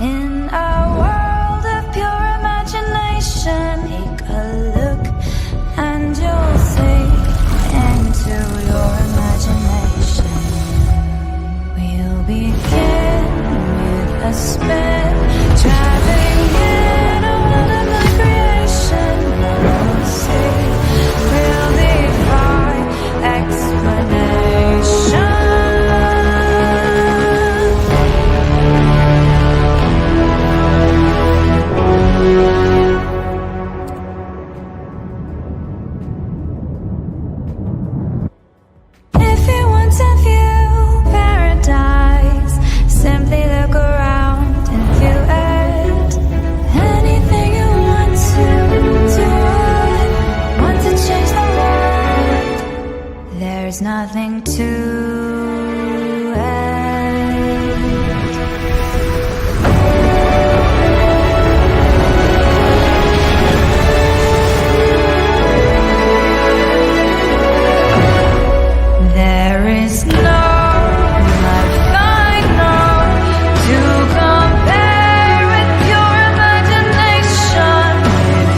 In a world of pure imagination, take a look and you'll see into your imagination. We'll begin with a spin, driving in a world of my creation. We'll see, we'll defy explanation. If you want to view paradise, simply look around and view it. Anything you want to do it. Want to change the world? There's nothing to it. There is no life I know to compare with your imagination.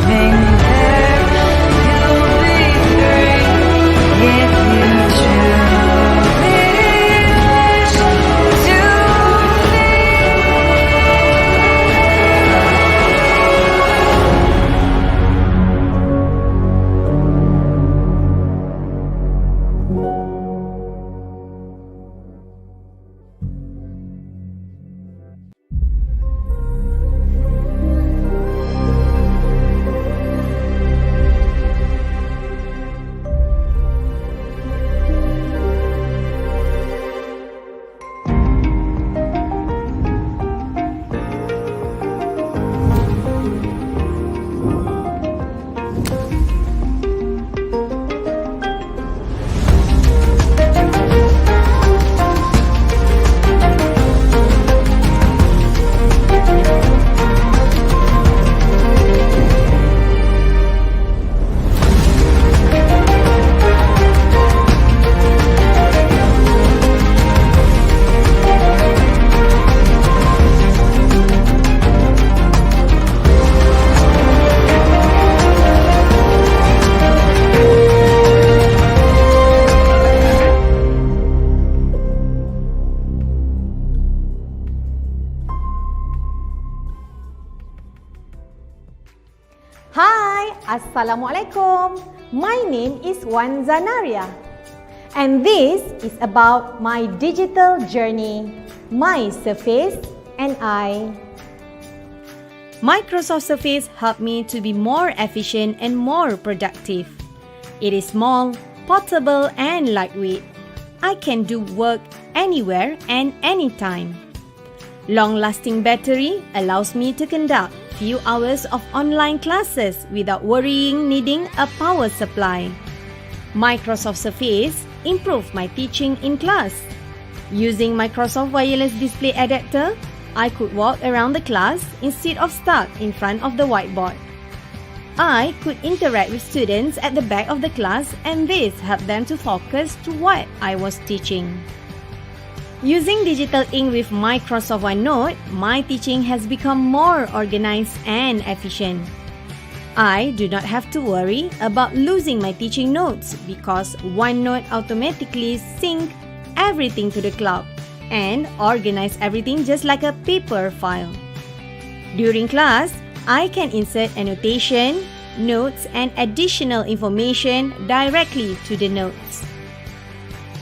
Living there, you'll be free if you truly wish to be. Hi, Assalamualaikum. My name is Wan Zanaria, and this is about my digital journey, my Surface and I. Microsoft Surface helped me to be more efficient and more productive. It is small, portable and lightweight. I can do work anywhere and anytime. Long-lasting battery allows me to conduct few hours of online classes without worrying needing a power supply. Microsoft Surface improved my teaching in class. Using Microsoft Wireless Display Adapter, I could walk around the class instead of stuck in front of the whiteboard. I could interact with students at the back of the class, and this helped them to focus to what I was teaching. Using digital ink with Microsoft OneNote, my teaching has become more organized and efficient. I do not have to worry about losing my teaching notes because OneNote automatically syncs everything to the cloud and organize everything just like a paper file. During class, I can insert annotation, notes and additional information directly to the notes.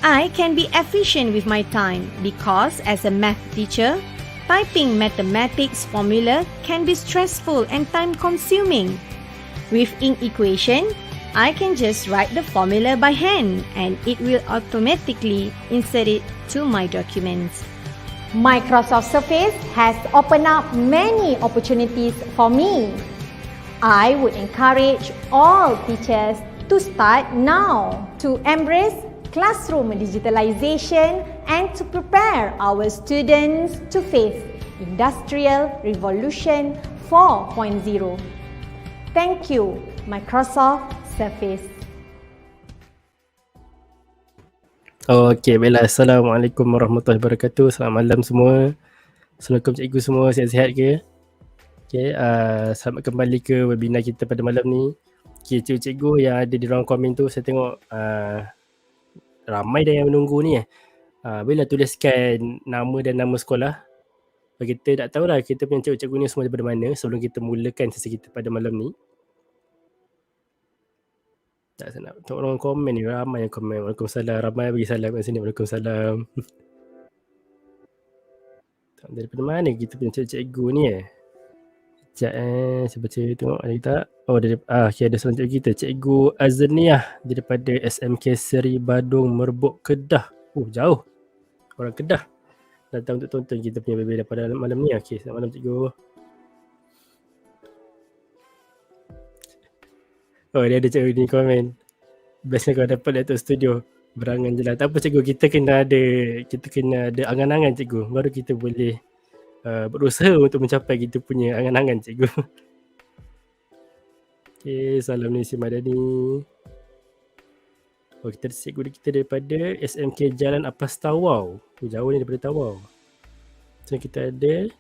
I can be efficient with my time because as a math teacher, typing mathematics formula can be stressful and time-consuming. With ink equation, I can just write the formula by hand and it will automatically insert it to my documents. Microsoft Surface has opened up many opportunities for me. I would encourage all teachers to start now to embrace classroom digitalization and to prepare our students to face Industrial Revolution 4.0. Thank you, Microsoft Surface. Okey, baiklah. Assalamualaikum warahmatullahi wabarakatuh. Selamat malam semua. Assalamualaikum cikgu semua, sihat-sihat ke? Okay, selamat kembali ke webinar kita pada malam ni. Okay, cikgu-cikgu yang ada di ruang komen tu, saya tengok ramai dah yang menunggu ni. Bolehlah tuliskan nama dan nama sekolah. Bagi kita tak tahulah kita punya cikgu-cikgu ni semua daripada mana sebelum kita mulakan sesi kita pada malam ni. Tak saya nak tengok ruang komen ni, ramai yang komen. Waalaikumsalam, ramai bagi salam kat sini. Waalaikumsalam. Daripada mana kita punya cikgu ni Sekejap saya baca tengok ada tak. Oh okay, ada seorang cikgu kita, Cikgu Azniah daripada SMK Seri Badung Merbuk Kedah. Jauh. Orang Kedah datang untuk tonton kita punya webinar pada malam ni. Okay, selamat malam cikgu. Dia ada cikgu ni komen. Bestnya kau dapat laptop studio. Berangan je lah. Tak apa cikgu, kita kena ada angan-angan cikgu. Baru kita boleh berusaha untuk mencapai kita punya angan-angan cikgu. Okay, salam ni si Madani. Kita ada cikgu kita daripada SMK Jalan Apas Tawau. Jauh ni daripada Tawau. So kita ada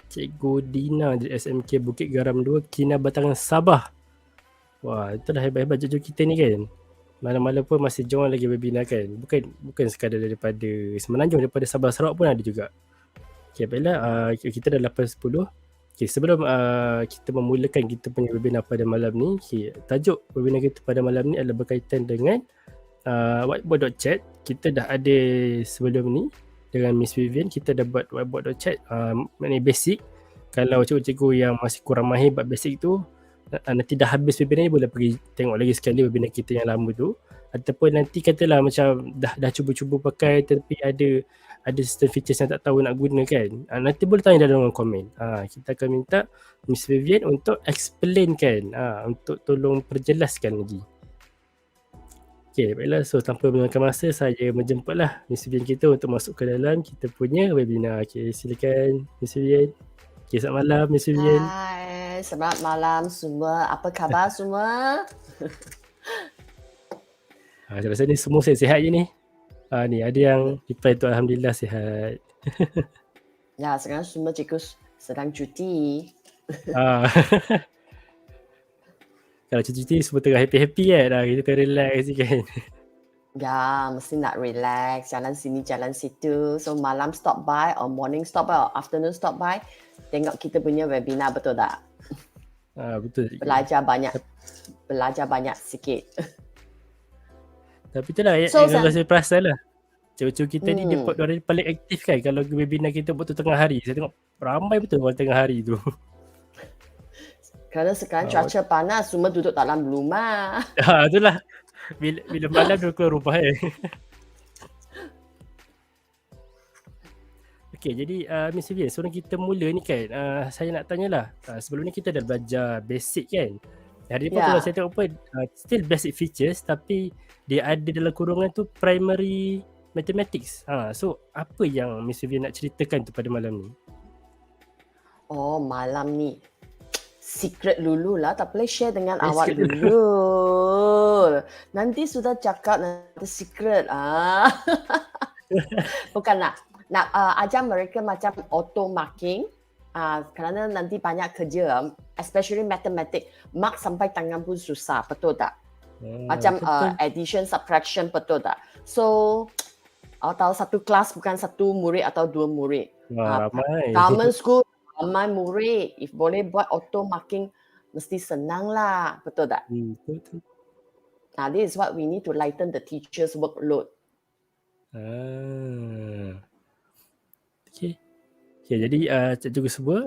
Cikgu Dina dari SMK Bukit Garam 2 Kinabatangan Sabah. Itulah hebat-hebat cikgu kita ni kan. Malam-malam pun masih join lagi webinar kan. Bukan sekadar daripada Semenanjung, daripada Sabah Sarawak pun ada juga. Okay, baiklah, kita dah 8.10. Okay, sebelum kita memulakan kita punya webinar pada malam ni, tajuk webinar kita pada malam ni adalah berkaitan dengan whiteboard.chat. Kita dah ada sebelum ni dengan Miss Vivian, kita dah buat whiteboard.chat, maknanya basic. Kalau cikgu-cikgu yang masih kurang mahir buat basic tu, nanti dah habis webinar ni boleh pergi tengok lagi sekali webinar kita yang lama tu. Ataupun nanti katalah macam dah cuba-cuba pakai tapi ada sistem features yang tak tahu nak guna kan, nanti boleh tanya dalam komen. Kita akan minta Miss Vivian untuk explain kan, untuk tolong perjelaskan lagi. Okay, baiklah, so tanpa menggunakan masa, saya menjemputlah Miss Vivian kita untuk masuk ke dalam kita punya webinar. Okay, silakan Miss Vivian. Okay, selamat malam Miss Vivian. Hai, selamat malam semua. Apa khabar semua? Saya rasa ni semua sihat je ni. Ni ada yang reply tu alhamdulillah sihat. Ya, sekarang semua cikgu sedang cuti. Kalau cuti semua tengah happy-happy kan, kita tengah relax je kan. Ya, mesti nak relax, jalan sini, jalan situ. So malam stop by, or morning stop by, or afternoon stop by, tengok kita punya webinar, betul tak? Betul. Belajar banyak sikit. Tapi itulah yang saya perasan lah. Cikgu-cikgu kita ni dia paling aktif kan kalau webinar kita buat tu tengah hari. Saya tengok ramai betul orang tengah hari tu. Kerana sekarang cuaca panas, semua duduk dalam rumah. Itulah. Bila malam dia keluar rumah Okay, jadi Miss Vivian, sebelum kita mula ni kan, saya nak tanyalah, sebelum ni kita dah belajar basic kan. Hari ni pun kalau saya tengok pun still basic features, tapi dia ada dalam kurungan tu primary mathematics. So apa yang Miss Vivian nak ceritakan tu pada malam ni? Malam ni secret dulu lah, tak boleh share dengan awak dulu. Nanti sudah cakap nanti secret. Bukan nak ajar mereka macam auto marking. Kerana nanti banyak kerja, especially mathematics, mark sampai tangan pun susah, betul tak? Macam addition, subtraction, betul tak? So, atau satu kelas bukan satu murid atau dua murid. Ramai. Government school, ramai murid. If boleh buat auto marking, mesti senang lah, betul tak? Betul. This is what we need to lighten the teacher's workload. Okay, jadi cikgu semua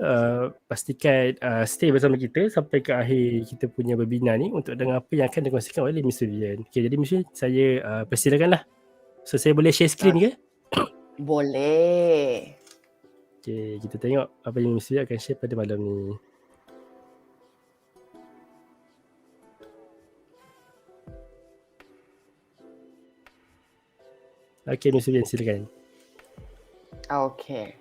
pastikan stay bersama kita sampai ke akhir kita punya webinar ni untuk dengar apa yang akan dikongsikan oleh Miss Vivian. Okay, jadi Miss Vivian, saya persilakanlah. So, saya boleh share screen ke? Boleh. Okay, kita tengok apa yang Miss Vivian akan share pada malam ni. Okay, Miss Vivian, silakan. Okay.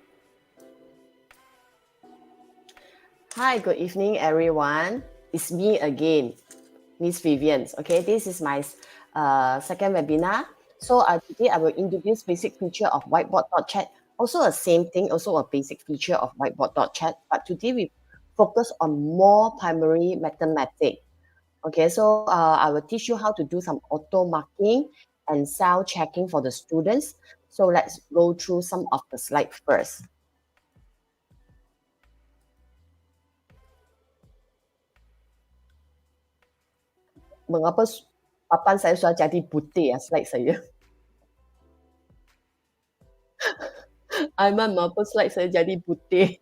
Hi, good evening, everyone. It's me again, Miss Vivian. Okay, this is my second webinar. So today I will introduce basic feature of whiteboard.chat Also the same thing, also a basic feature of whiteboard.chat, but today we focus on more primary mathematics. Okay, so I will teach you how to do some auto marking and cell checking for the students. So let's go through some of the slides first. Mengapa papan saya sudah jadi putih slide saya? Aiman, mengapa slide saya jadi putih?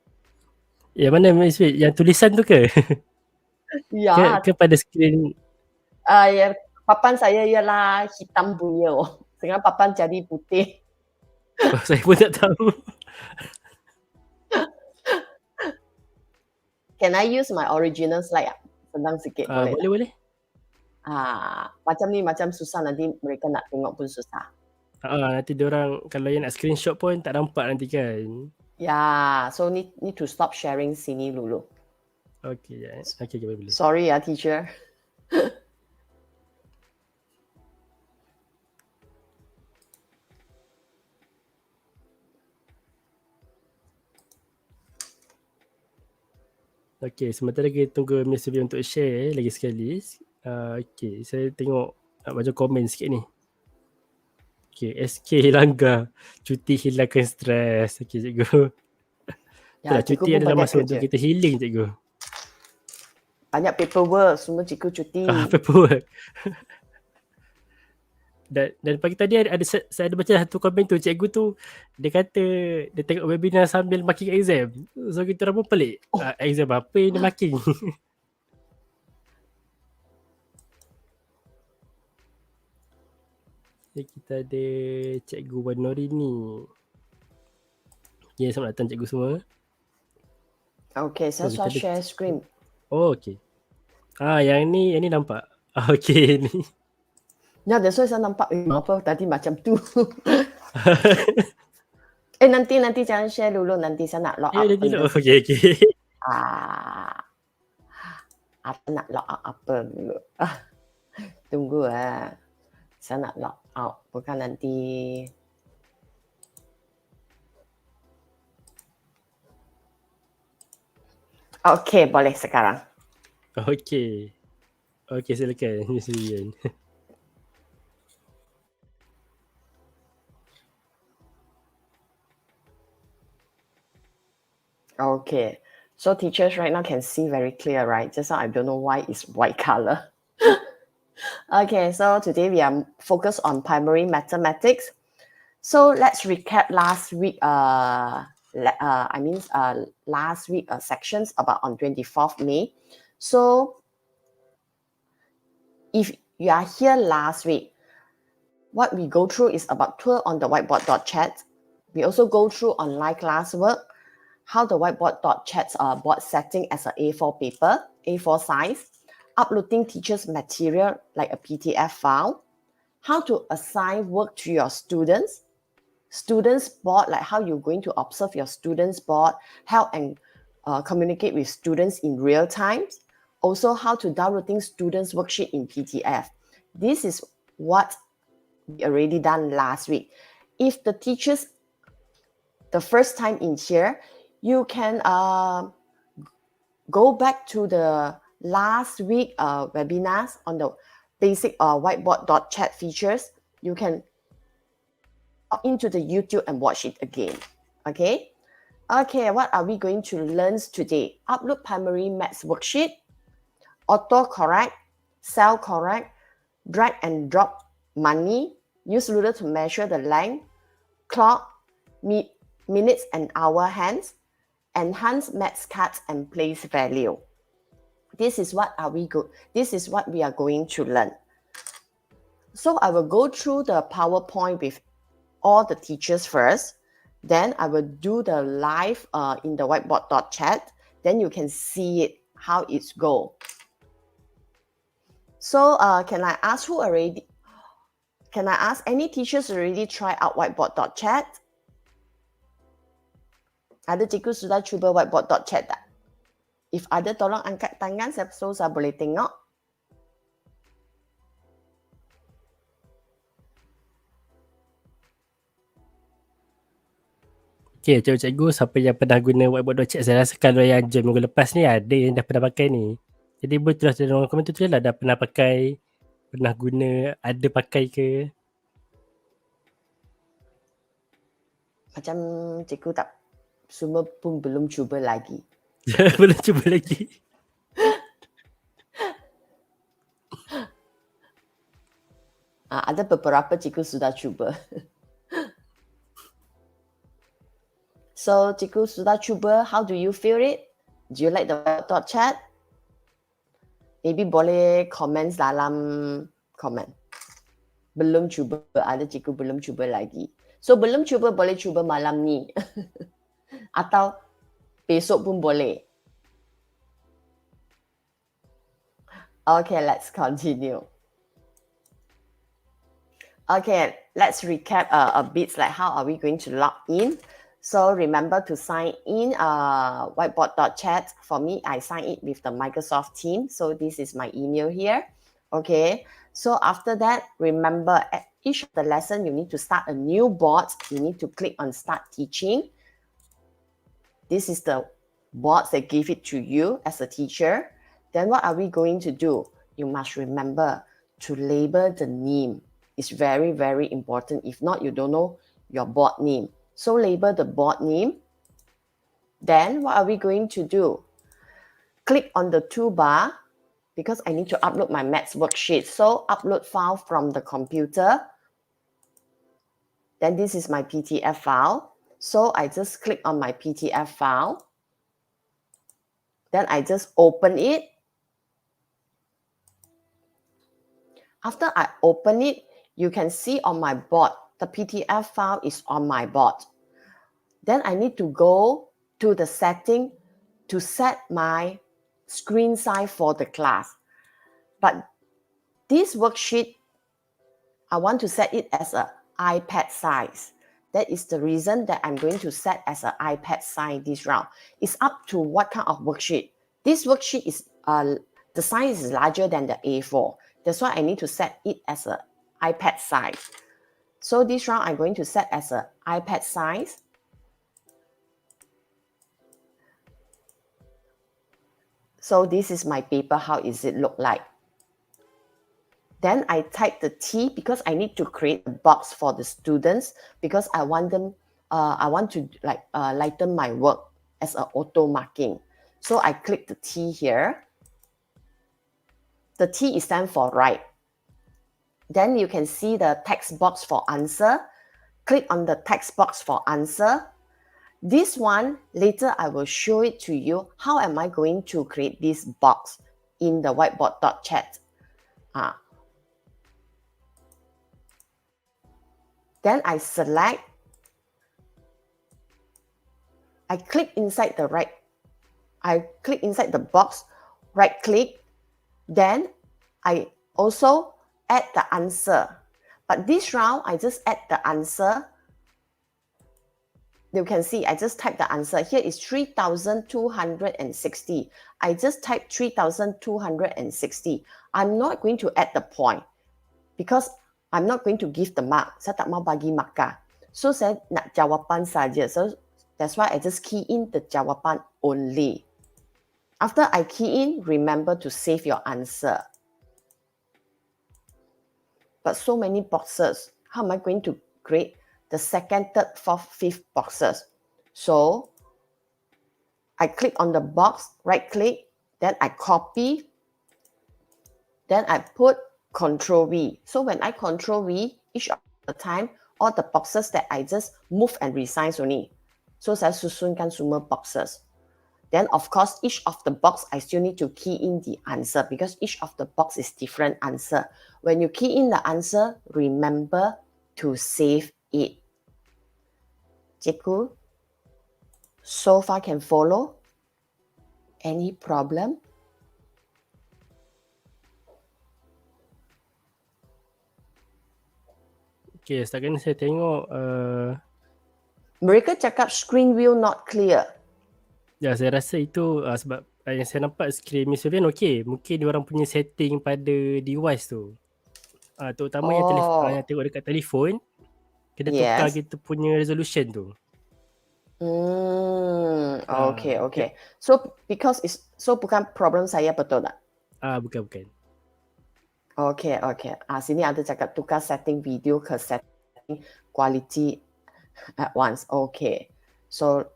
Yang mana Miss Wei? Yang tulisan tu ke? Ya, ke pada skrin? ya, papan saya ialah hitam punya. Sekarang papan jadi putih. Oh, saya pun tak tahu. Can I use my original slide? Senang sikit boleh tak? Boleh. Macam ni macam susah, nanti mereka nak tengok pun susah. Nanti diorang kalau yang nak screenshot pun tak nampak nanti kan. Ya, so need to stop sharing sini dulu. Okay, boleh. Sorry ya, teacher. Okay, sementara kita tunggu Miss Wei untuk share lagi sekali. Okay, saya tengok nak baca komen sikit ni. Okay, SK langgar cuti hilangkan stres. Okay, cikgu. Ya, cuti adalah masa untuk kita healing, cikgu. Banyak paperwork, semua cikgu cuti. Paperwork. Dan pagi tadi saya ada baca satu komen tu, cikgu tu dia kata dia tengok webinar sambil marking exam. So kita orang pun pelik. Exam apa yang dia marking? Kita ada Cikgu Wanorini. Okay, selamat datang cikgu semua. Okay, saya sudah share screen. Oh, okay. Yang ni nampak. Okay, ni. Ya, that's why saya nampak. Apa tadi macam tu. Nanti jangan share dulu. Nanti saya nak log out. Okay. Apa nak log out apa dulu? Tunggu saya nak log out. Bukan nanti. Okay, boleh sekarang. Okay, silakan. Miss Vivian. Okay, so teachers right now can see very clear, right? Just now I don't know why it's white color. Okay, so today we are focused on primary mathematics. So let's recap last week. Last week sections about on 24th May. So if you are here last week, what we go through is about tour on the whiteboard.chat. We also go through online classwork, how the whiteboard.chat's board setting as an A4 paper, A4 size, uploading teachers' material like a PDF file, how to assign work to your students board, like how you're going to observe your students board, help and communicate with students in real time. Also, how to downloading students' worksheet in PDF. This is what we already done last week. If the teachers, the first time in here, you can go back to the last week webinars on the basic whiteboard.chat features. You can log into the YouTube and watch it again. Okay, what are we going to learn today? Upload primary maths worksheet, auto-correct, cell correct, drag and drop money, use ruler to measure the length, clock, minutes and hour hands, enhance maths cards and place value. This is what we are going to learn. So I will go through the PowerPoint with all the teachers first. Then I will do the live in the whiteboard.chat. Then you can see it, how it's go. So can I ask any teachers already try out whiteboard.chat? Ada cikgu sudah cuba whiteboard.chat tak? If ada, tolong angkat tangan so saya boleh tengok. Okay, cikgu-cikgu siapa yang pernah guna whiteboard.chat, saya rasa kalau yang join minggu lepas ni ada yang dah pernah pakai ni. Jadi boleh tulis dalam komen tu lah dah pernah pakai, pernah guna, ada pakai ke. Macam cikgu tak, semua pun belum cuba lagi. Belum cuba lagi. Ada beberapa cikgu sudah cuba. So cikgu sudah cuba, how do you feel it? Do you like the whiteboard.chat? Maybe boleh comment dalam komen. Belum cuba, ada cikgu belum cuba lagi. So belum cuba boleh cuba malam ni. Atau besok pun boleh. Okay, let's continue. Okay, let's recap a bit like how are we going to log in. So remember to sign in whiteboard.chat. For me, I sign it with the Microsoft Teams. So this is my email here. Okay, so after that, remember at each of the lesson, you need to start a new board. You need to click on Start Teaching. This is the board that give it to you as a teacher. Then what are we going to do? You must remember to label the name. It's very, very important. If not, you don't know your board name. So label the board name. Then what are we going to do? Click on the toolbar because I need to upload my maths worksheet. So upload file from the computer. Then this is my PDF file. So I just click on my PDF file. Then I just open it. After I open it, you can see on my board, the PDF file is on my board. Then I need to go to the setting to set my screen size for the class. But this worksheet, I want to set it as an iPad size. That is the reason that I'm going to set as an iPad size this round. It's up to what kind of worksheet. This worksheet is, the size is larger than the A4. That's why I need to set it as an iPad size. So this round I'm going to set as an iPad size. So this is my paper, how is it look like? Then I type the T because I need to create a box for the students because I want them, I want to lighten my work as an auto marking. So I click the T here. The T is stand for right. Then you can see the text box for answer. Click on the text box for answer. This one, later I will show it to you. How am I going to create this box in the whiteboard.chat? Then I select. I click inside the right. I click inside the box, right click. Then I also add the answer. But this round, I just add the answer. You can see, I just type the answer. Here is 3,260. I just type 3,260. I'm not going to add the point because I'm not going to give the mark. Saya tak mau bagi markah. So saya nak jawapan saja. So that's why I just key in the jawapan only. After I key in, remember to save your answer. But so many boxes. How am I going to create the second, third, fourth, fifth boxes? So I click on the box, right click, then I copy, then I put Control V. So when I Control V, each of the time, all the boxes that I just move and resize only. So saya susunkan semua boxes. Then of course, each of the box, I still need to key in the answer because each of the box is different answer. When you key in the answer, remember to save it. Cikgu, so far can follow? Any problem? Okay, setakat ni saya tengok Mereka cakap screen view not clear. ya, saya rasa itu sebab yang saya nampak screen Miss Vivian okey. Mungkin diorang punya setting pada device tu. Terutama yang tengok dekat telefon, kena tukar Yes. kita punya resolution tu. Okay, okay. So because it's bukan problem saya, betul tak? Bukan. Okay. Sini ada cakap tukar setting video ke setting quality at once. Okay. So,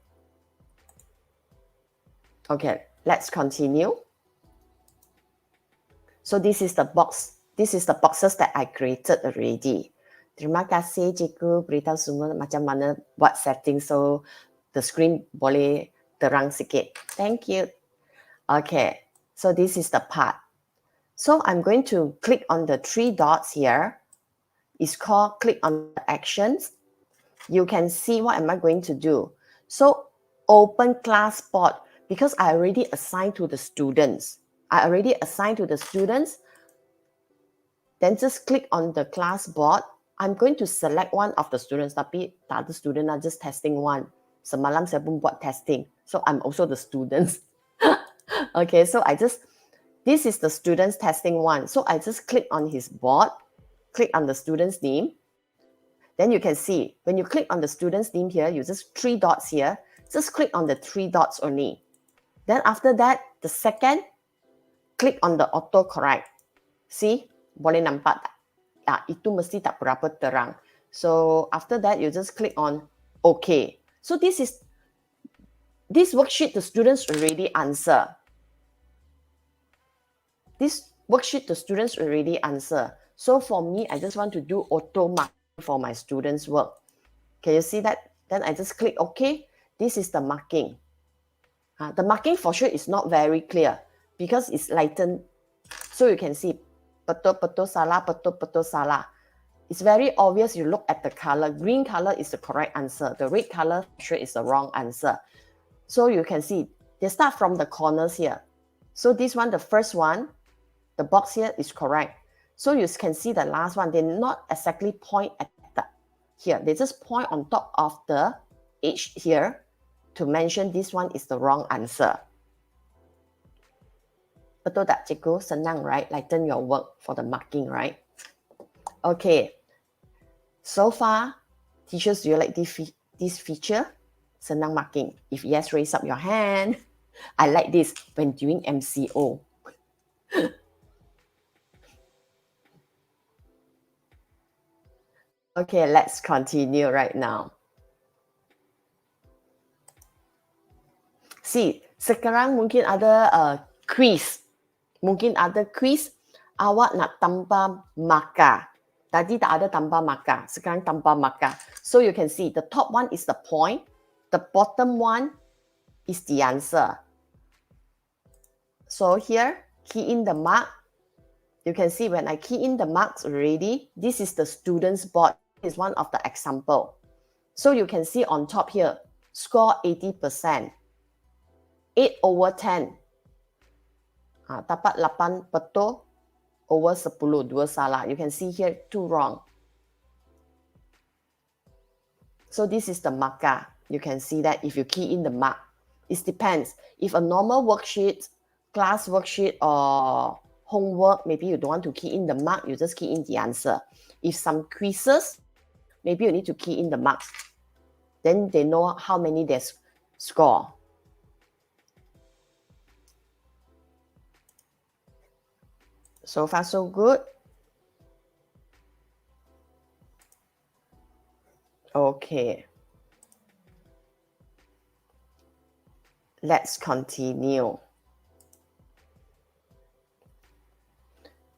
okay, let's continue. So this is the box. This is the boxes that I created already. Terima kasih cikgu beritahu semua macam mana buat setting so the screen boleh terang sikit. Thank you. Okay, so this is the part. So I'm going to click on the 3 dots here. It's called click on the actions. You can see what am I going to do. So open class board because I already assigned to the students. Then just click on the class board. I'm going to select one of the students. Tapi tak ada student lah, just testing one. Semalam saya pun buat testing. So I'm also the students. Okay, so this is the students testing one. So I just click on his board, click on the student's name. Then you can see, when you click on the student's name here, you just 3 dots here. Just click on the 3 dots only. Then after that, the second, click on the autocorrect. See? Boleh nampak tak? Itu mesti tak berapa terang. So after that, you just click on OK. So this worksheet the students already answer. So for me, I just want to do auto mark for my students' work. Can you see that? Then I just click OK. This is the marking. The marking for sure is not very clear because it's lightened. So you can see betul salah. It's very obvious. You look at the color. Green color is the correct answer. The red color for sure is the wrong answer. So you can see they start from the corners here. So this one, the first one, the box here is correct. So you can see the last one. They not exactly point at here. They just point on top of the edge here to mention this one is the wrong answer. Betul tak, cikgu? Senang, right? Lighten your work for the marking, right? Okay. So far, teachers, do you like this feature? Senang marking. If yes, raise up your hand. I like this when doing MCO. Okay, let's continue right now. See, sekarang mungkin ada quiz. Awak nak tambah markah. Tadi tak ada tambah markah. Sekarang tambah markah. So you can see the top one is the point. The bottom one is the answer. So here, key in the mark. You can see when I key in the marks already, this is the student's board. This is one of the example. So you can see on top here, score 80%. 8/10. Dapat 8 betul over 10, 2 salah. You can see here 2 wrong. So this is the marker. You can see that if you key in the mark. It depends. If a normal worksheet, class worksheet or homework, maybe you don't want to key in the mark, you just key in the answer. If some quizzes, maybe you need to key in the marks. Then they know how many they score. So far, so good. Okay. Let's continue.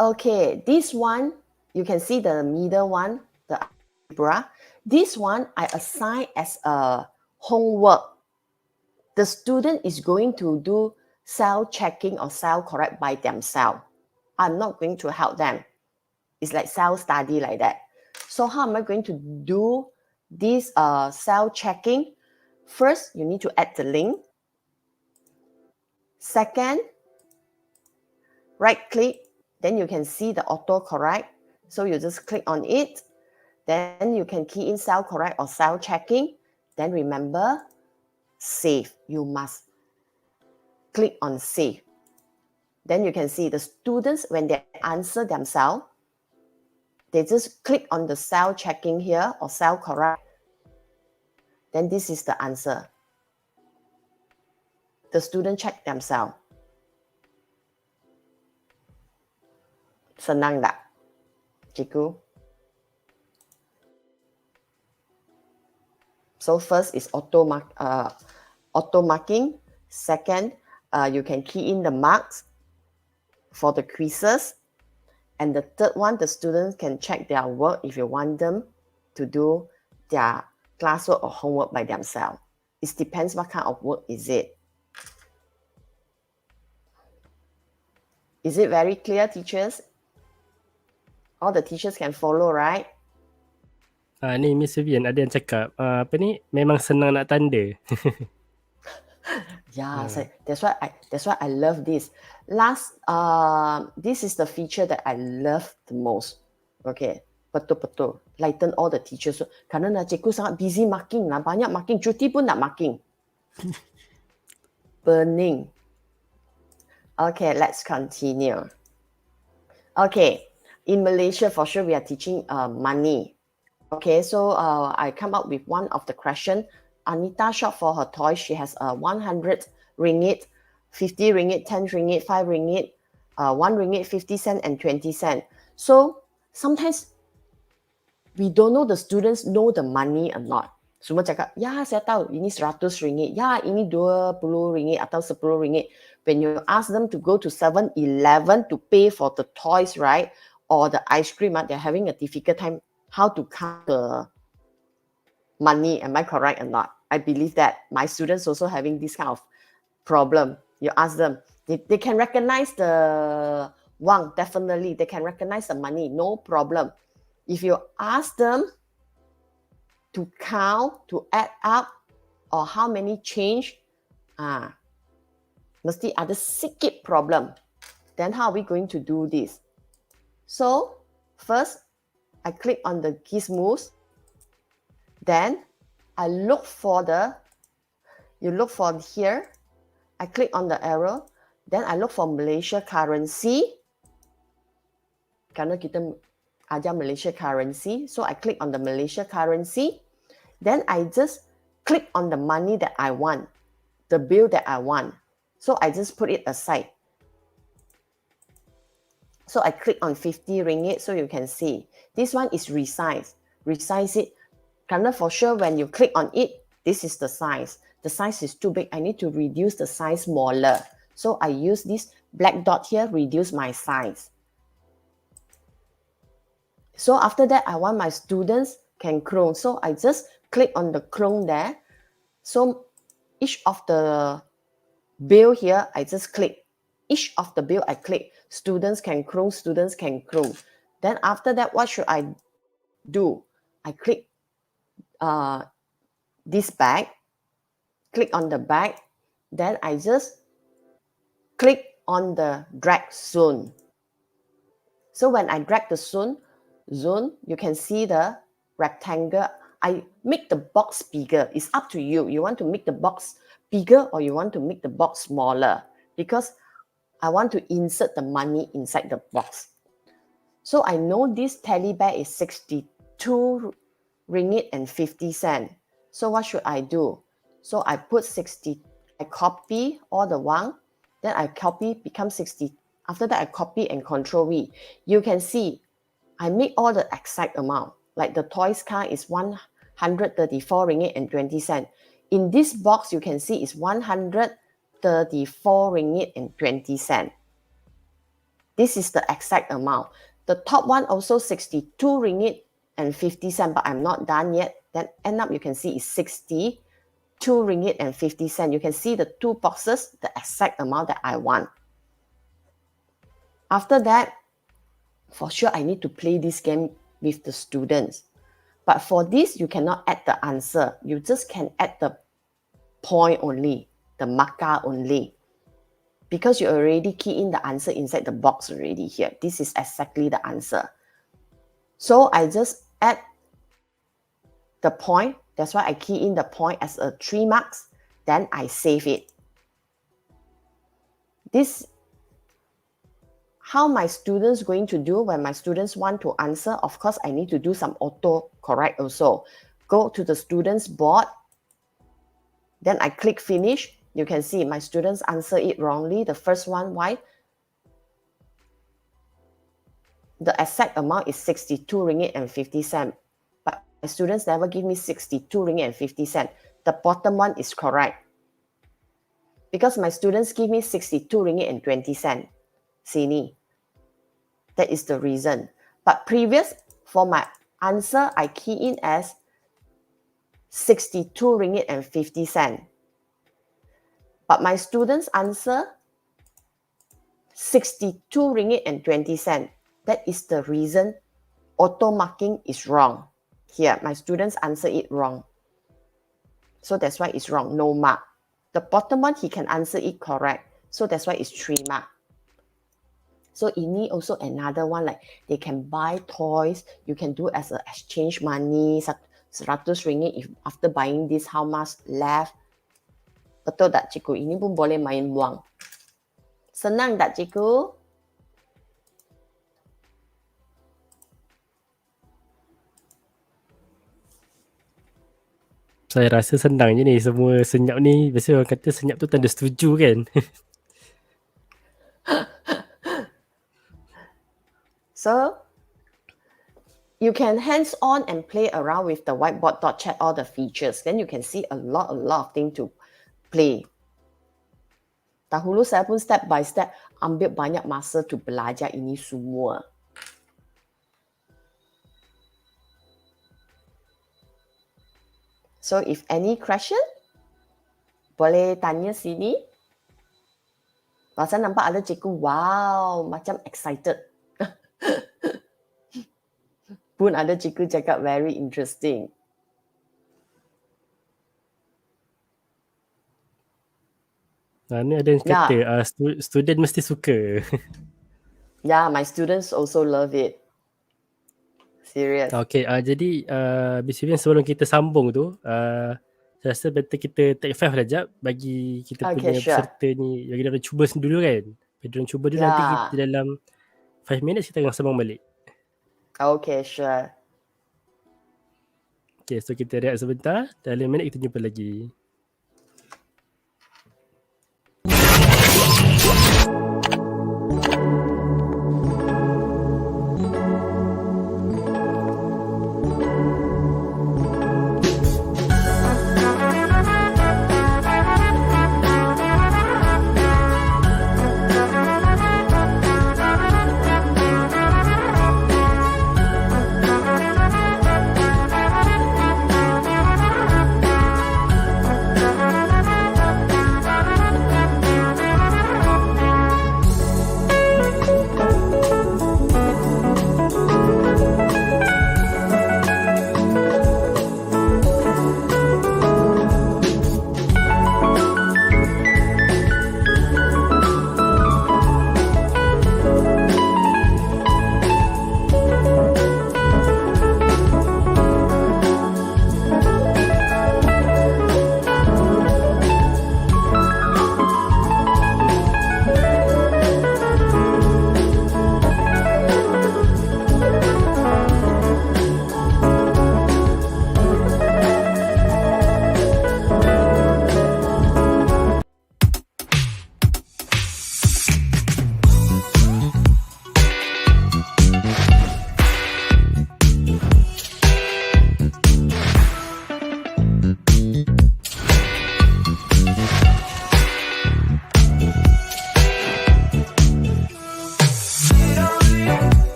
Okay, this one, you can see the middle one, the algebra. This one, I assign as a homework. The student is going to do self-checking or self-correct by themselves. I'm not going to help them. It's like self-study like that. So how am I going to do this self-checking? First, you need to add the link. Second, right-click. Then you can see the autocorrect. So you just click on it. Then you can key in self-correct or self-checking. Then remember, save. You must click on save. Then you can see the students, when they answer themselves, they just click on the self-checking here or self-correct. then this is the answer. The student check themselves. Senang tak, cikgu? So first is auto marking. Second, you can key in the marks for the quizzes. And the third one, the students can check their work if you want them to do their classwork or homework by themselves. It depends what kind of work is it. Is it very clear, teachers? All the teachers can follow, right? Ni Miss Vivian ada yang cakap apa ni memang senang nak tanda. Yeah, so that's why I love this. This is the feature that I love the most. Okay, betul-betul lighten all the teachers. Kerana cikgu sangat busy marking lah, banyak marking, cuti pun nak marking. Burning. Okay, let's continue. Okay, in Malaysia for sure we are teaching money. Okay, so I come up with one of the question. Anita shop for her toys. She has 100 ringgit, 50 ringgit, 10 ringgit, 5 ringgit, 1 ringgit, 50 cent, and 20 cent. So sometimes we don't know the students know the money or not. Semua cakap, ya saya tahu ini 100 ringgit, ya ini 20 ringgit atau 10 ringgit. When you ask them to go to 7-Eleven to pay for the toys, right, or the ice cream, they're having a difficult time how to count the money. Am I correct or not? I believe that my students also having this kind of problem. You ask them, they can recognize the wang, definitely. They can recognize the money, no problem. If you ask them to count, to add up, or how many change, mesti ada sikit problem. Then how are we going to do this? So, first, I click on the gizmos. Then I look for here, I click on the arrow, then I look for Malaysia currency. Kerana kita ajar Malaysia currency, so I click on the Malaysia currency. Then I just click on the money that I want, the bill that I want. So I just put it aside. So I click on 50 ringgit so you can see. This one is resize. Resize it. Karena for sure when you click on it, this is the size. The size is too big. I need to reduce the size smaller. So I use this black dot here, reduce my size. So after that, I want my students can clone. So I just click on the clone there. So each of the bill here, I just click. Each of the bill I click. Students can clone, students can clone. Then after that, what should I do? I click this bag, click on the bag, then I just click on the drag zone. So when I drag the zone, you can see the rectangle. I make the box bigger. It's up to you. You want to make the box bigger or you want to make the box smaller, because I want to insert the money inside the box. So I know this tally bag is 62 ringgit and 50 cent. So what should I do? So I put 60, I copy all the one, then I copy, become 60. After that, I copy and Control V. You can see, I make all the exact amount. Like the toys car is 134 ringgit and 20 cent. In this box, you can see it's 134 ringgit and 20 cent. This is the exact amount. The top one also 62 ringgit and 50 cent, but I'm not done yet. Then end up you can see is 62 ringgit and 50 cent. You can see the two boxes, the exact amount that I want. After that, for sure I need to play this game with the students. But for this, you cannot add the answer. You just can add the point only, the marker only. Because you already key in the answer inside the box already here. This is exactly the answer. So I just add the point. That's why I key in the point as a 3 marks. Then I save it. This, how my students going to do when my students want to answer. Of course, I need to do some auto correct also. Go to the students board. Then I click finish. You can see my students answer it wrongly. The first one, why? The exact amount is 62 ringgit and 50 cents. But my students never give me 62 ringgit and 50 cents. The bottom one is correct. Because my students give me 62 ringgit and 20 cents. Sini. That is the reason. But previous, for my answer, I key in as 62 ringgit and 50 cents. But my students answer 62 ringgit and 20 cents. That is the reason auto marking is wrong. Here, my students answer it wrong. So that's why it's wrong, no mark. The bottom one, he can answer it correct. So that's why it's 3 mark. So ini also another one, like they can buy toys. You can do as an exchange money, 100 ringgit. If after buying this, how much left? Betul tak cikgu? Ini pun boleh main wang. Senang tak cikgu? Saya rasa senang je ni, semua senyap ni. Biasanya orang kata senyap tu tanda setuju kan. So, you can hands-on and play around with the whiteboard.chat, all the features. Then you can see a lot of things to play. Dahulu saya pun step by step ambil banyak masa to belajar ini semua. So if any question, boleh tanya sini. Pasal nampak ada cikgu, wow, macam excited. Pun ada cikgu cakap very interesting. Ni ada yang kata student mesti suka. Yeah, my students also love it. Serious. Okay, jadi basically sebelum kita sambung tu, saya rasa better kita take 5 sekejap bagi kita punya peserta ni, bagi dia cuba dulu kan. Bagi dia cuba dulu, nanti kita dalam 5 minit kita akan sambung balik. Okay, sure. Okay, so kita rehat sebentar. Dalam minit kita jumpa lagi.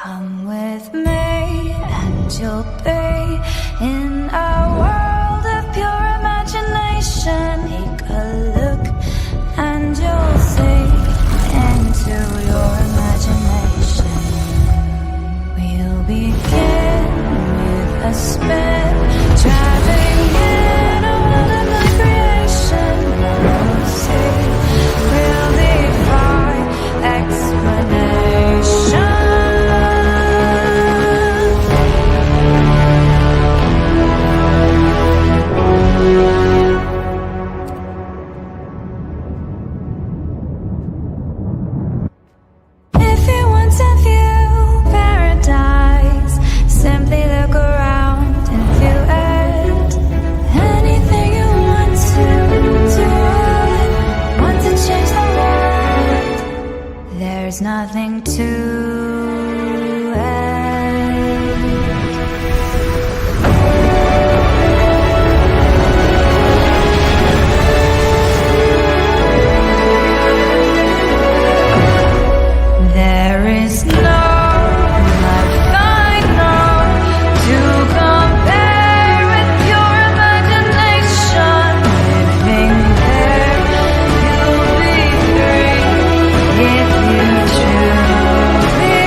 Come with me and you'll be in a world of pure imagination. Take a look and you'll see into your imagination. We'll begin with a spin, driving in a world of my creation. We'll see, we'll defy explanation. If you want to view paradise, simply look around and view it. Anything you want to do, want to change the world, there's nothing to it. There is no life I know to compare with your imagination. Living there, you'll be free if you truly wish to be.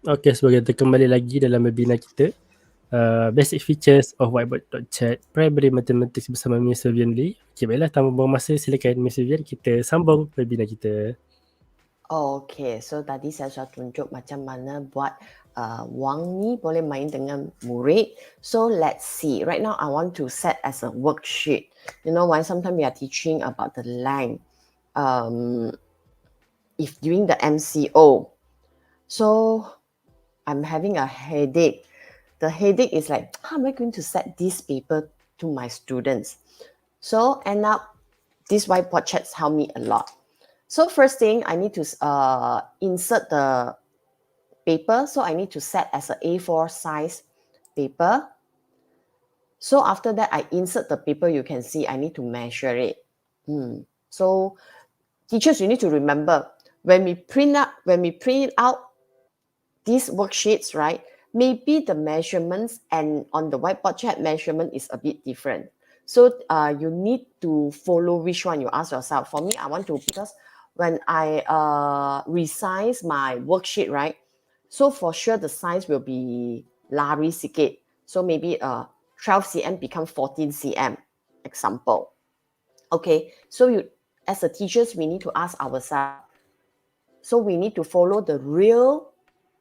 Okay, sebagai kita kembali lagi dalam webinar kita, Basic Features of WHITEBOARD.CHAT Primary Mathematics bersama Mr. Vivian Lee. Okay, baiklah, tanpa buang masa, silakan Mr. Vivian, kita sambung webinar kita. Okay, so tadi saya sudah tunjuk macam mana buat Wang ni boleh main dengan murid. So let's see. Right now I want to set as a worksheet. You know why sometimes we are teaching about the length. If during the MCO, so I'm having a headache. The headache is like, how am I going to set this paper to my students? So end up, this whiteboard chats help me a lot. So first thing, I need to insert the paper. So I need to set as a A4 size paper. So after that, I insert the paper. You can see I need to measure it. So teachers, you need to remember when we print out these worksheets, right? Maybe the measurements and on the whiteboard chat measurement is a bit different. So you need to follow which one you ask yourself. For me, I want to, because when I resize my worksheet, right? So for sure the size will be lari sikit. So maybe 12 cm become 14 cm, example. Okay, so you, as a teachers, we need to ask ourselves. So we need to follow the real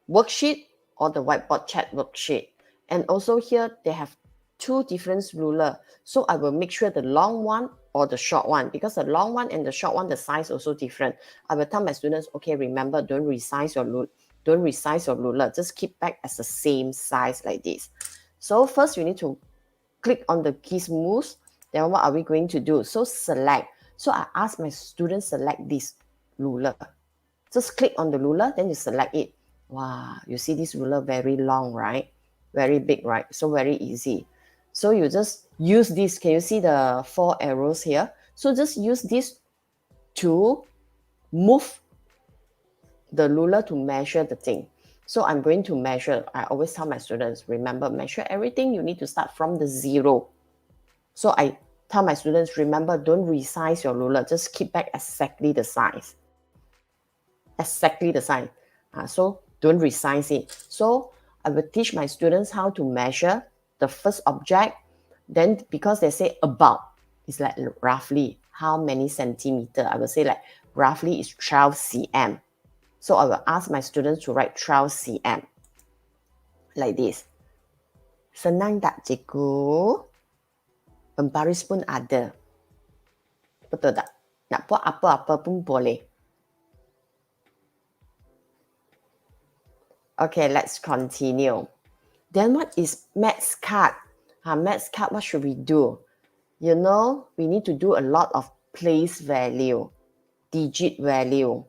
worksheet or the whiteboard chat worksheet. And also here, they have 2 different ruler. So I will make sure the long one or the short one, because the long one and the short one, the size also different. I will tell my students, okay, remember, don't resize your ruler. Just keep back as the same size like this. So first you need to click on the keys moves. Then what are we going to do? So select. So I ask my students select this ruler. Just click on the ruler, then you select it. Wow, you see this ruler very long, right? Very big, right? So very easy. So you just use this. Can you see the 4 arrows here? So just use this to move the ruler to measure the thing. So I'm going to measure. I always tell my students, remember, measure everything. You need to start from the 0. So I tell my students, remember, don't resize your ruler. Just keep back exactly the size. Exactly the size. So don't resize it. So I will teach my students how to measure the first object. Then because they say about, it's like roughly how many centimeter. I will say like roughly is 12 cm. So I will ask my students to write 12 cm. Like this. Senang tak, cikgu? Pembaris pun ada. Betul tak? Nak buat apa-apa pun boleh. Okay, let's continue. Then what is maths card? Maths card, what should we do? You know, we need to do a lot of place value, digit value.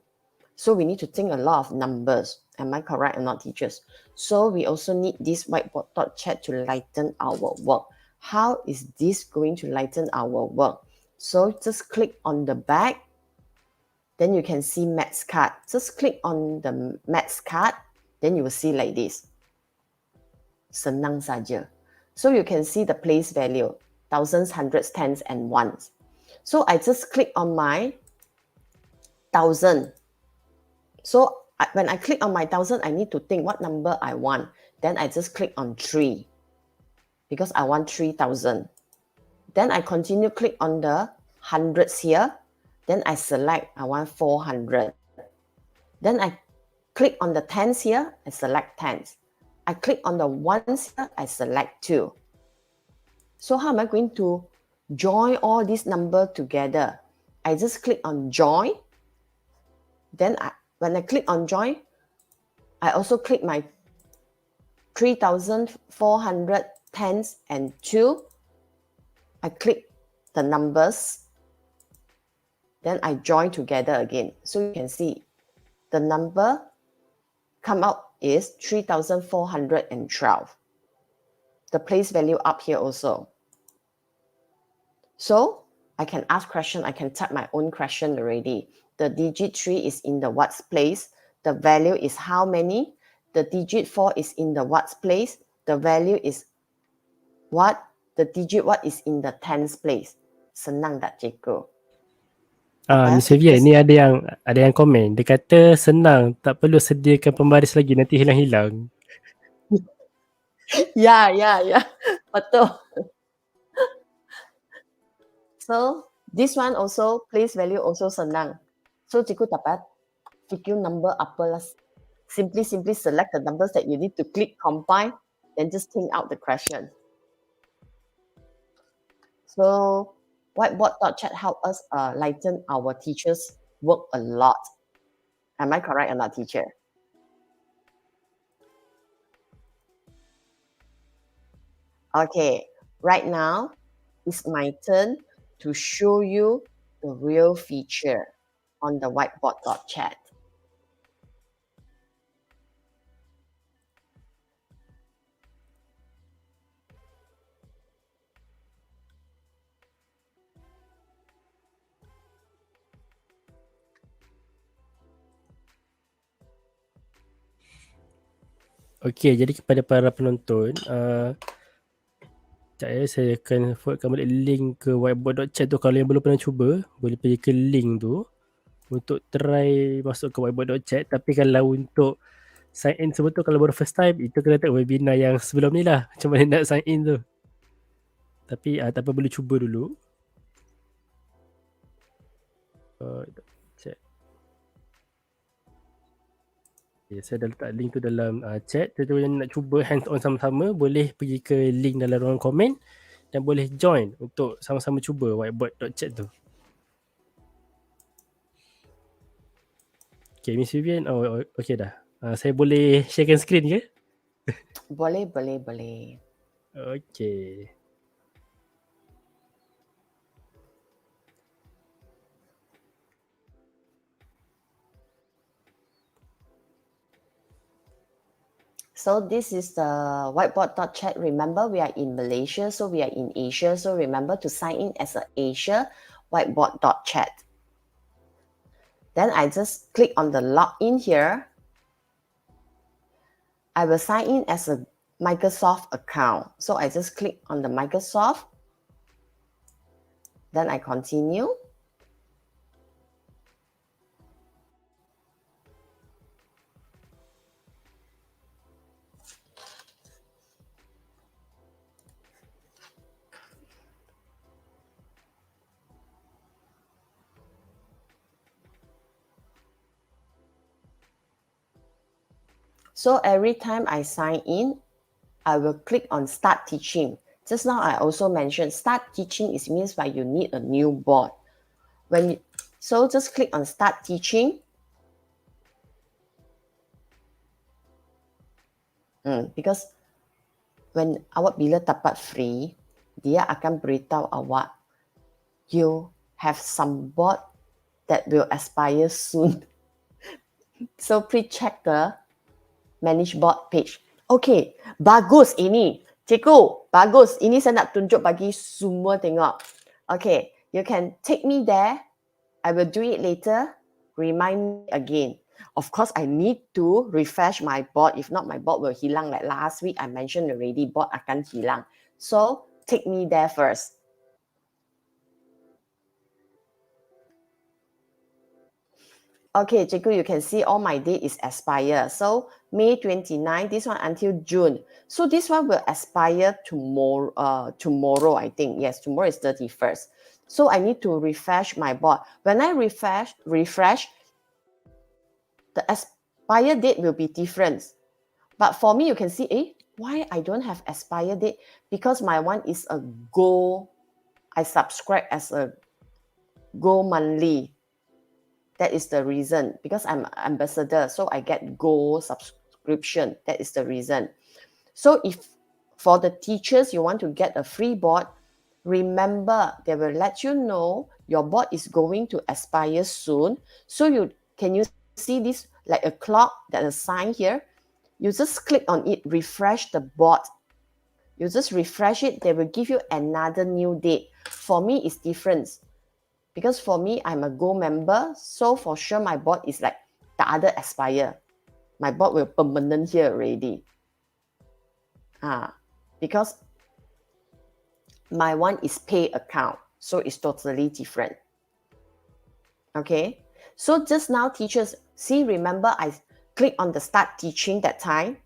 So we need to think a lot of numbers. Am I correct or not, teachers? So we also need this whiteboard.chat to lighten our work. How is this going to lighten our work? So just click on the back. Then you can see maths card. Just click on the maths card. Then you will see like this. Senang saja. So you can see the place value, thousands, hundreds, tens, and ones. So I just click on my 1,000. So when I click on my 1,000, I need to think what number I want. Then I just click on 3 because I want 3,000. Then I continue click on the hundreds here. Then I select I want 400. Then I click on the tens here, I select tens. I click on the ones here, I select 2. So how am I going to join all these numbers together? I just click on join. Then when I click on join, I also click my 3,400 tens and 2. I click the numbers. Then I join together again. So you can see the number come out is 3,412. The place value up here also. So I can ask question, I can type my own question already. The digit 3 is in the what's place. The value is how many? The digit 4 is in the what's place. The value is what? The digit what is in the tens place. Senang tak, cikgu? Miss Vivian, ni ada yang komen. Dia kata senang, tak perlu sediakan pembaris lagi, nanti hilang-hilang. Ya. Betul. So this one also place value also senang. So cikgu dapat fikir number apalah. Simply select the numbers that you need to click combine, then just think out the question. So whiteboard.chat help us lighten our teachers' work a lot. Am I correct or not, teacher? Okay, right now it's my turn to show you the real feature on the whiteboard.chat. Okey, jadi kepada para penonton, saya akan forwardkan balik link ke whiteboard.chat tu. Kalau yang belum pernah cuba, boleh pergi ke link tu untuk try masuk ke whiteboard.chat. Tapi kalau untuk sign in semua tu, kalau baru first time, itu kena tengok webinar yang sebelum ni lah, macam mana nak sign in tu. Tapi tak apa, boleh cuba dulu. Chat. Saya dah letak link tu dalam chat. Tuan-tuan yang nak cuba hands on sama-sama boleh pergi ke link dalam ruangan komen dan boleh join untuk sama-sama cuba whiteboard.chat tu. Okay, Miss Vivian, okay dah. Saya boleh sharekan screen ke? Boleh. Okay. So this is the whiteboard.chat. Remember, we are in Malaysia, so we are in Asia. So remember to sign in as a Asia whiteboard.chat. Then I just click on the login here. I will sign in as a Microsoft account. So I just click on the Microsoft. Then I continue. So every time I sign in, I will click on Start Teaching. Just now I also mentioned Start Teaching is means by you need a new board. So just click on Start Teaching. Because when awak bila dapat free, dia akan beritahu awak you have some board that will expire soon. So please check the Manage Board page. Okay, bagus ini. Cikgu, bagus. Ini saya nak tunjuk bagi semua tengok. Okay, you can take me there. I will do it later. Remind me again. Of course, I need to refresh my board. If not, my board will hilang. Like last week, I mentioned already, board akan hilang. So, take me there first. Okay, Cikgu, you can see all my date is expire. So May 29, this one until June. So this one will expire tomorrow, I think. Yes, tomorrow is 31st. So I need to refresh my board. When I refresh, the expire date will be different. But for me, you can see, why I don't have expire date? Because my one is a Go. I subscribe as a Go monthly. That is the reason. Because I'm ambassador, so I get Go subscription. That is the reason. So if for the teachers, you want to get a free board, remember, they will let you know your board is going to expire soon. So can you see this like a clock, that a sign here? You just click on it, refresh the board. You just refresh it, they will give you another new date. For me, it's different. Because for me, I'm a Go member, so for sure my board is like the other expire. My board will permanent here already. Because my one is pay account, so it's totally different. Okay, so just now teachers, see, remember I click on the Start Teaching that time.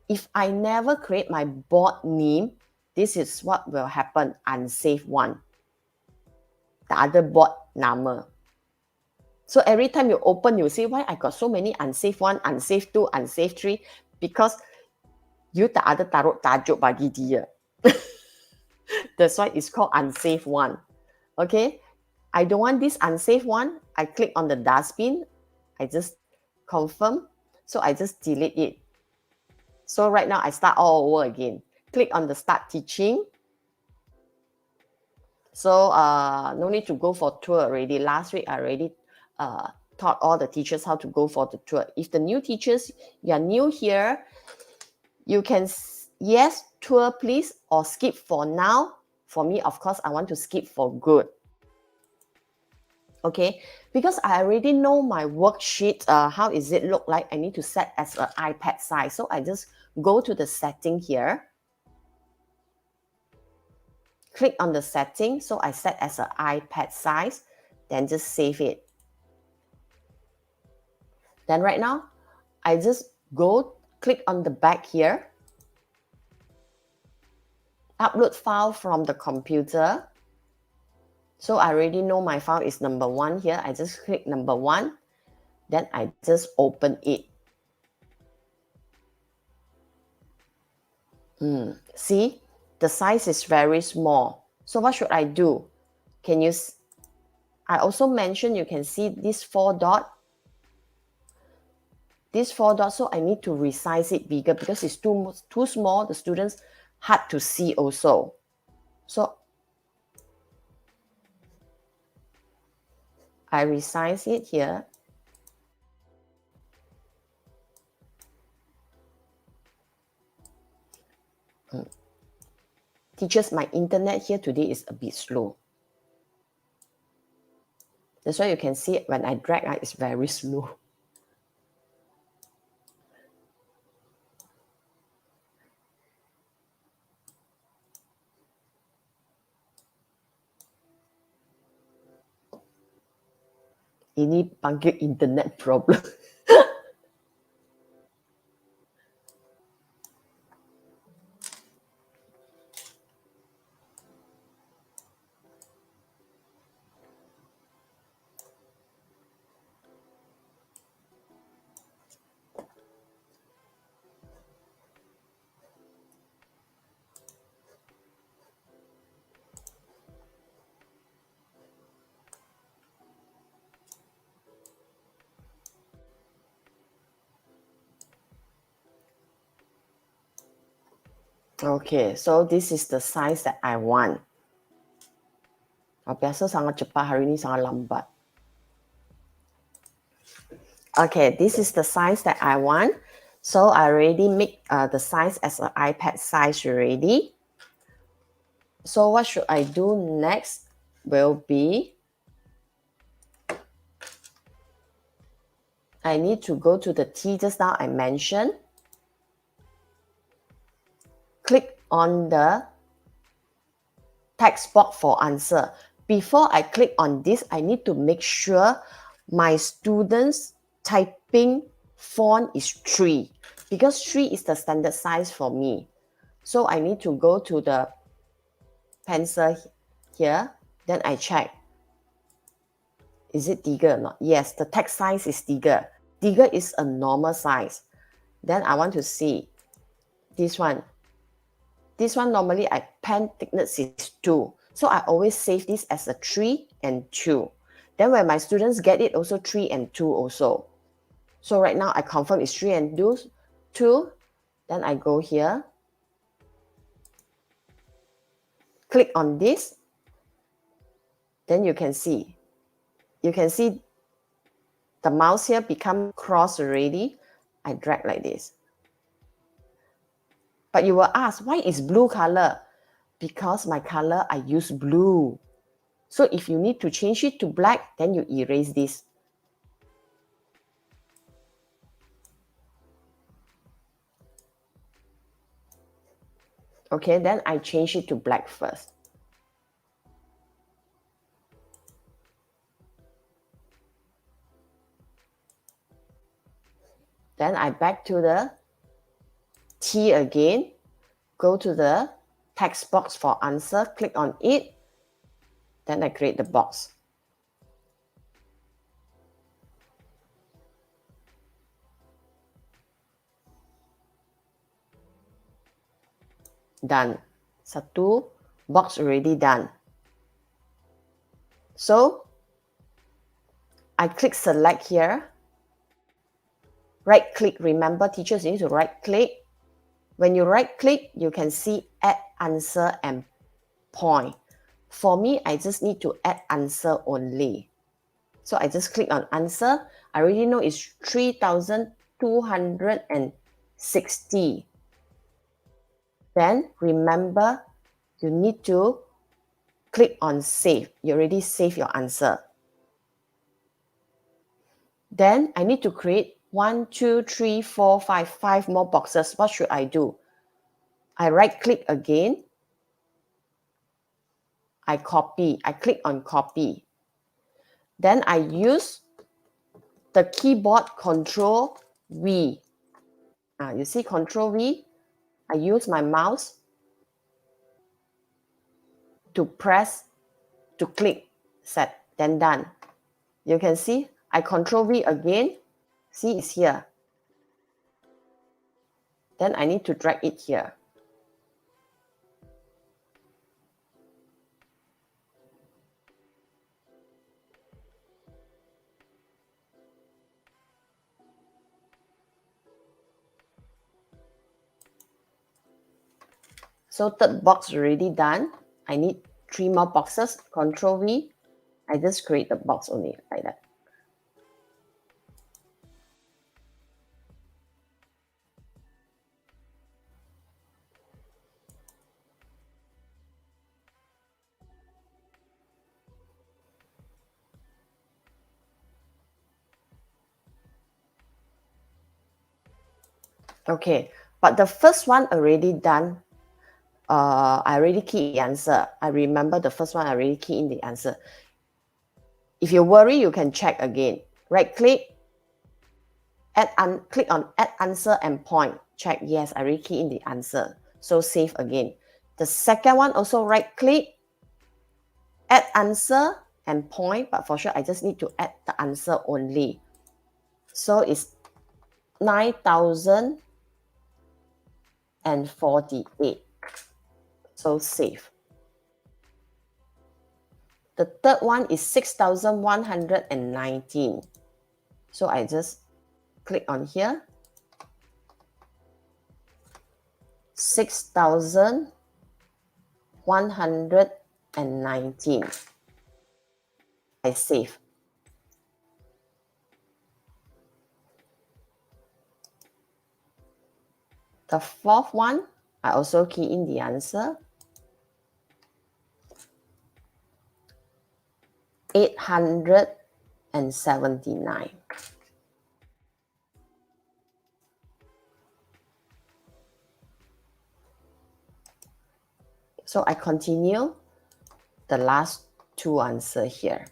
If I never create my board name, this is what will happen, unsafe one. The other board nama. So every time you open, you see why I got so many unsafe 1, unsafe 2, unsafe 3, because you tak ada taruh tajuk bagi dia. That's why it's called unsafe 1. Okay, I don't want this unsafe one. I click on the dustbin. I just confirm. So I just delete it. So right now I start all over again. Click on the Start Teaching. So no need to go for tour already. Last week I already taught all the teachers how to go for the tour. If the new teachers, you are new here, you can yes, tour please, or skip for now. For me, of course, I want to skip for good. Okay, because I already know my worksheet, how is it look like? I need to set as an iPad size. So I just go to the setting here. Click on the setting. So I set as an iPad size. Then just save it. Then right now, I just go click on the back here. Upload file from the computer. So I already know my file is number 1 here. I just click number 1. Then I just open it. See, the size is very small. So what should I do? I also mentioned you can see this 4 dot. This 4 dots, so I need to resize it bigger because it's too small. The students hard to see also. So I resize it here. Teachers, my internet here today is a bit slow. That's why you can see it when I drag, it's very slow. Ini panggil internet problem. Okay, so this is the size that I want. Biasa sangat cepat, hari ini sangat lambat. Okay, this is the size that I want. So I already make the size as an iPad size already. So what should I do next will be, I need to go to the T just now I mentioned. Click on the text box for answer. Before I click on this, I need to make sure my students' typing font is 3 because 3 is the standard size for me. So I need to go to the pencil here, then I check. Is it bigger or not? Yes, the text size is bigger. Bigger is a normal size. Then I want to see this one. This one normally pen thickness is 2. So I always save this as a 3 and 2. Then when my students get it, also 3 and 2 also. So right now I confirm it's 3 and 2. Then I go here. Click on this. Then you can see. You can see the mouse here become cross already. I drag like this. But you will ask, why is blue color? Because my color, I use blue. So if you need to change it to black, then you erase this. Okay, then I change it to black first. Then I back to the T again, go to the text box for answer, click on it, then I create the box. Done. Satu box already done. So I click select here. Right click. Remember, teachers, you need to right click. When you right click, you can see add answer and point. For me, I just need to add answer only. So I just click on answer. I already know it's 3,260. Then remember, you need to click on save. You already save your answer. Then I need to create 1, 2, 3, 4, 5 more boxes. What should I do? I right click again. I copy. I click on copy. Then I use the keyboard Control V. You see Control V? I use my mouse to press, to click, set, then done. You can see, I Control V again. See, it's here. Then I need to drag it here. So third box already done. I need 3 more boxes. Control V. I just create the box only like that. Okay, but the first one already done. I already key the answer. I remember the first one I already key in the answer. If you worry, you can check again. Right click, click on add answer and point. Check, yes, I already key in the answer. So save again. The second one also right click, add answer and point, but for sure I just need to add the answer only. So it's 9,048. So save. The third one is 6,119. So I just click on here. 6,119. I save. The fourth one, I also key in the answer. 879. So I continue the last two answer here.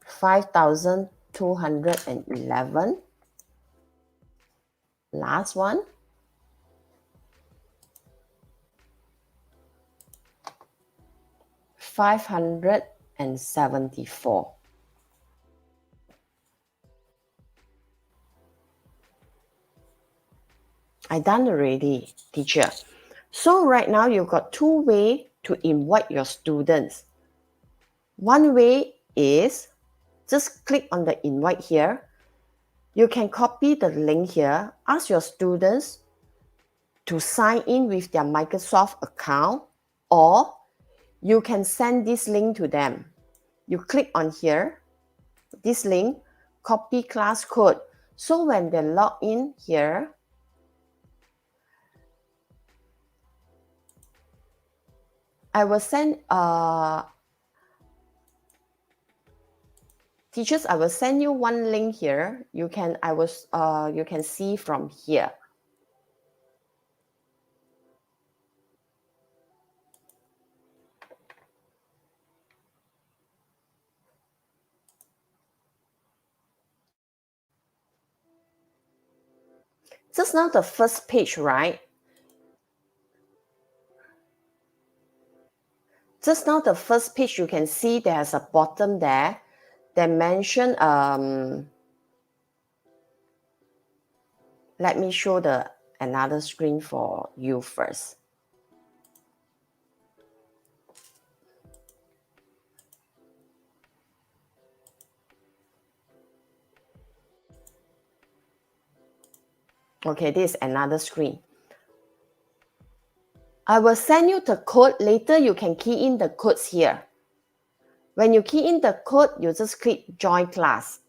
5,211. Last one. 574. I done already, teacher. So right now you've got two ways to invite your students. One way is just click on the invite here. You can copy the link here, ask your students to sign in with their Microsoft account, or you can send this link to them. You click on here, this link, copy class code. So when they log in here, I will send teachers, I will send you one link here. You can see from here. Just now the first page, right? Just now the first page, you can see there's a bottom there that mention, let me show another screen for you first. Okay, this is another screen. I will send you the code. Later, you can key in the codes here. When you key in the code, you just click join class.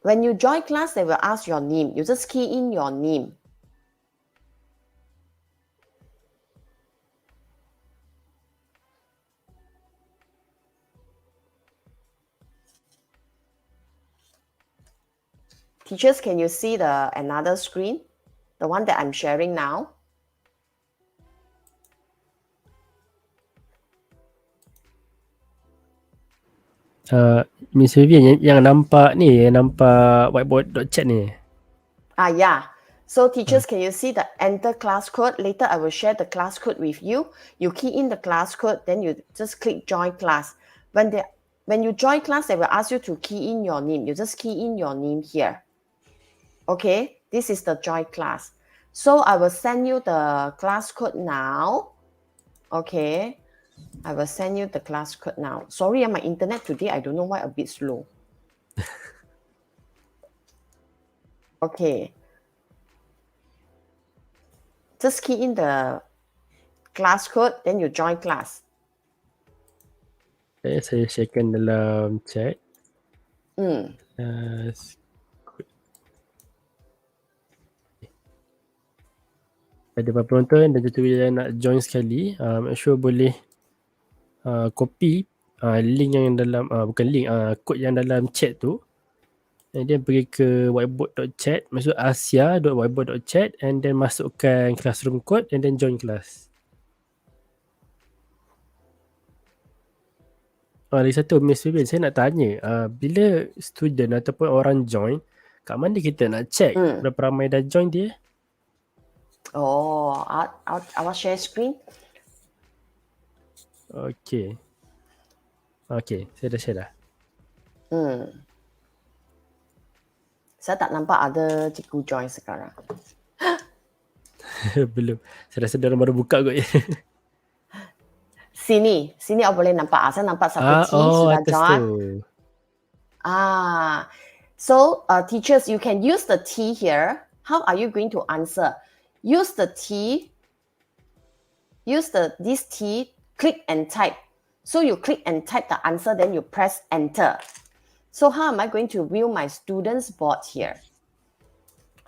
When you join class, they will ask your name. You just key in your name. Teachers, can you see another screen? The one that I'm sharing now? Miss Vivian yang nampak ni, yang nampak whiteboard.chat ni. Yeah. So teachers, can you see the enter class code? Later, I will share the class code with you. You key in the class code, then you just click join class. When you join class, they will ask you to key in your name. You just key in your name here. Okay, this is the join class. So I will send you the class code now. Okay, I will send you the class code now. Sorry, my internet today, I don't know why a bit slow. Okay. Just key in the class code, then you join class. Okay, saya sharekan dalam chat. Ada beberapa penonton dan juga yang nak join sekali, make sure boleh copy link yang dalam, bukan link, kod yang dalam chat tu. And then pergi ke whiteboard.chat, masuk asia.whiteboard.chat and then masukkan classroom code and then join class. Lagi satu, Miss Vivian, saya nak tanya, bila student ataupun orang join, kat mana kita nak check berapa ramai dah join dia? Oh, I'll share screen. Okay. Okay, saya dah share dah. Saya tak nampak ada cikgu join sekarang. Belum. Saya rasa diorang baru buka kot. Sini awak boleh nampak. Saya nampak satu T sudah join. So teachers, you can use the T here. How are you going to answer? Use the T. Use this T. Click and type. So you click and type the answer, then you press enter. So how am I going to view my students board here?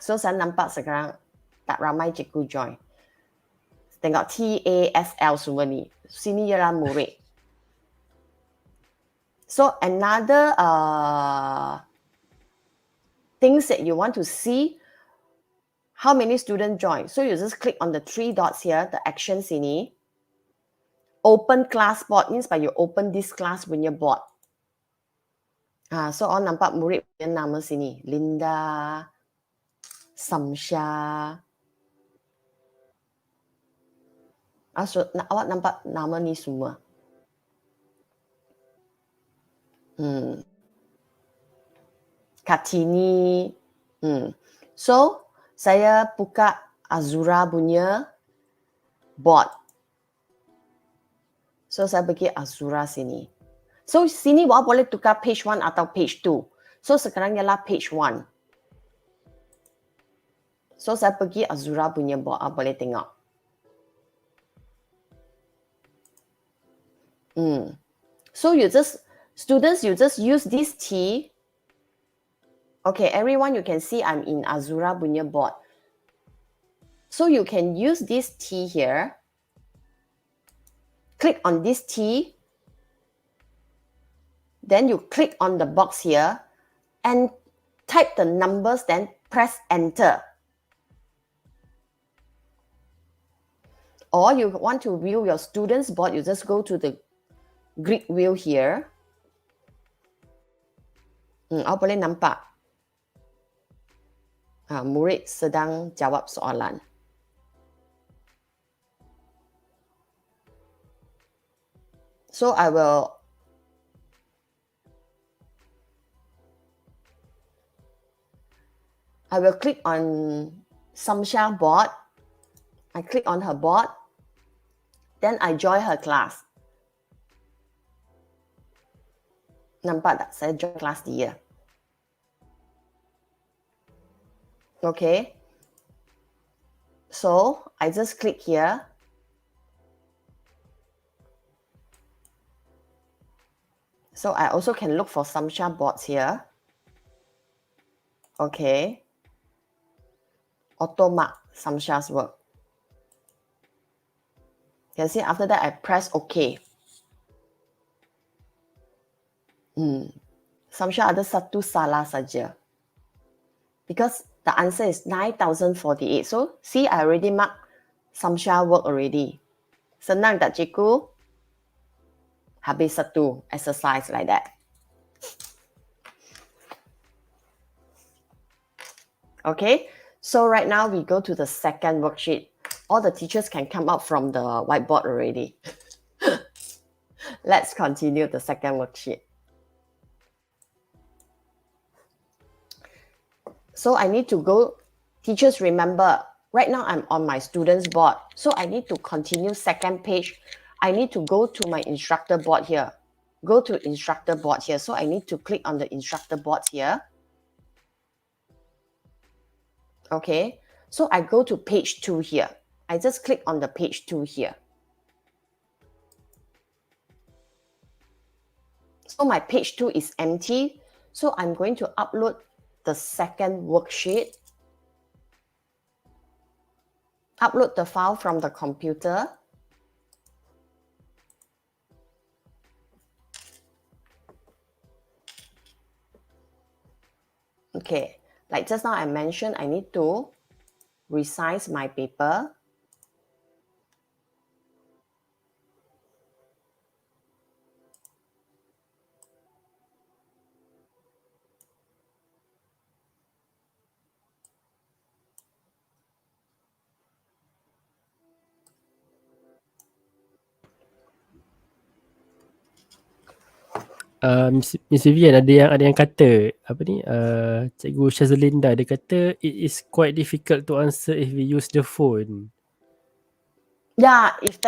So saya nampak sekarang tak ramai cikgu join. Tengok TASL semua ni. Sini ialah murid. So another things that you want to see, how many students join. So you just click on the 3 dots here, the action sini. Open class board means by you open this class punya board. So awak nampak murid punya nama sini. Linda, Samsha. So, awak nampak nama ni semua. Kartini. So, saya buka Azura punya board. So, saya pergi Azura sini. So, sini awak boleh tukar page 1 atau page 2. So, sekarang ialah page 1. So, saya pergi Azura punya board. Awak boleh tengok. So, students, you just use this T. Okay, everyone, you can see I'm in Azura punya board. So, you can use this T here. Click on this T. Then you click on the box here and type the numbers, then press enter. Or you want to view your students' board, you just go to the grid view here. Awak boleh nampak. Murid sedang jawab soalan. So I will click on Samsha board. I click on her board. Then I join her class. Nampak tak? Saya join kelas dia. Okay. So, I just click here. So, I also can look for Samsha boards here. Okay. Auto mark Samsha's work. You can see after that I press OK. Samsha ada satu salah saja. Because the answer is 9,048. So, see, I already marked Samsha work already. Senang tak, cikgu? Habis satu exercise like that. Okay, so right now we go to the second worksheet. All the teachers can come up from the whiteboard already. Let's continue the second worksheet. So I need to go, teachers remember, right now I'm on my students board. So I need to continue second page. I need to go to my instructor board here. Go to instructor board here. So I need to click on the instructor board here. Okay, so I go to page 2 here. I just click on the page 2 here. So my page 2 is empty. So I'm going to upload the second worksheet. Upload the file from the computer. Okay, like just now I mentioned, I need to resize my paper. Miss Vivian, ada yang kata apa ni, Cikgu Shazalinda dia kata it is quite difficult to answer if we use the phone. Yeah, if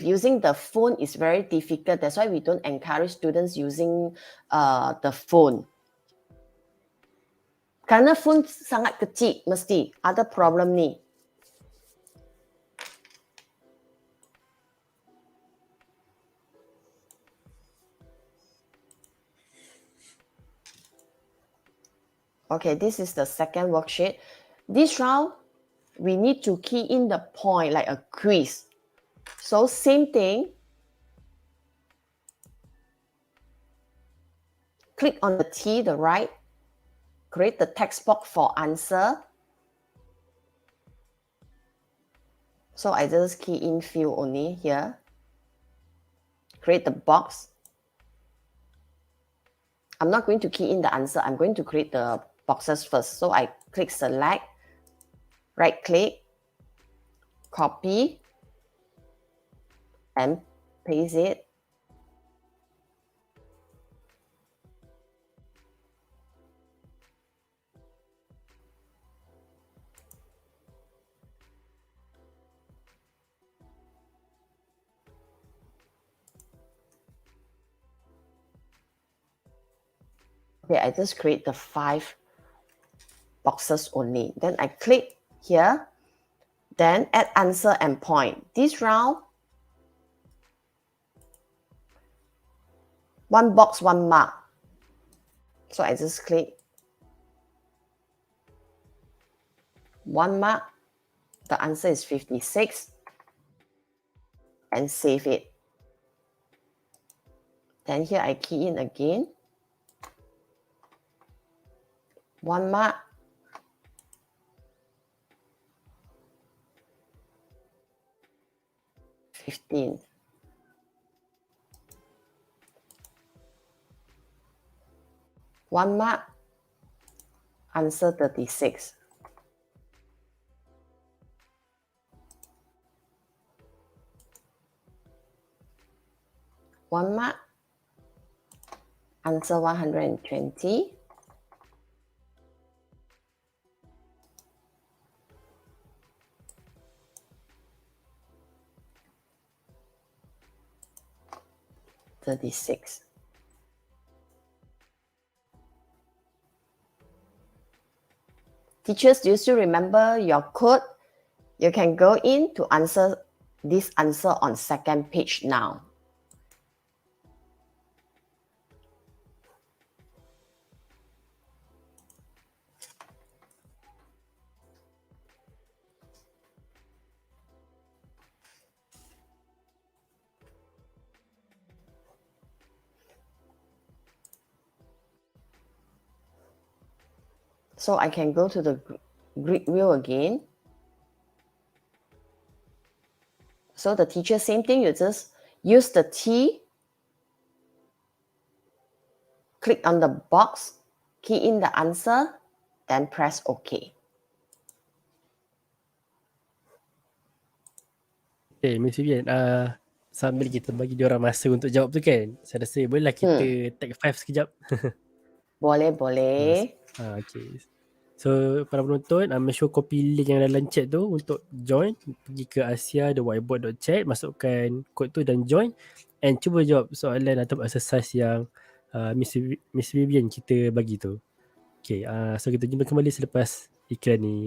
using the phone is very difficult, that's why we don't encourage students using the phone. Karena phone sangat kecil, mesti ada problem ni. Okay, this is the second worksheet. This round, we need to key in the point like a quiz. So same thing. Click on the T, the right. Create the text box for answer. So I just key in field only here. Create the box. I'm not going to key in the answer. I'm going to create the boxes first. So I click select, right click, copy, and paste it. Okay, I just create the 5 boxes only. Then I click here, then add answer and point. This round, 1 box, 1 mark. So I just click 1 mark. The answer is 56 and save it. Then here I key in again. 1 mark. $15. One mark. Answer 36. One mark. Answer 120. $36. Teachers, do you still remember your code? You can go in to answer this answer on second page now. So I can go to the grid view again. So the teacher, same thing, you just use the T, click on the box, key in the answer, then press OK. Okay, Miss Vivian, sambil kita bagi diorang masa untuk jawab tu kan, saya rasa bolehlah kita take 5 sekejap. Boleh. Okay. So, para penonton, make sure copy link yang dalam chat tu untuk join. Pergi ke Asia, the whiteboard.chat, masukkan kod tu dan join. And cuba jawab soalan atau exercise yang Miss Vivian kita bagi tu. Okay, so kita jumpa kembali selepas iklan ni.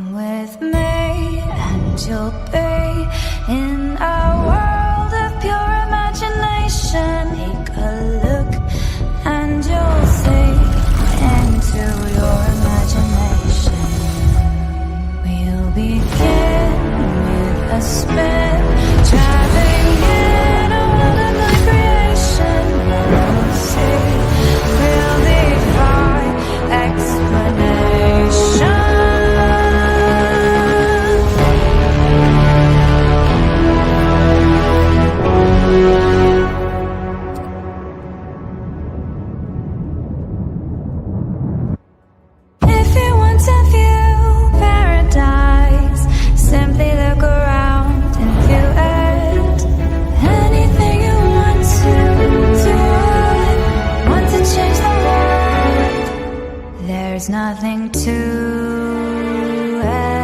Come with me and you'll be in a world of pure imagination. Take a look and you'll see into your imagination. We'll begin with a spin, traveling in a world of my creation. You'll see we'll defy explanation. If you want to view paradise, simply look around and view it. Anything you want to do it. Want to change the world? There's nothing to it.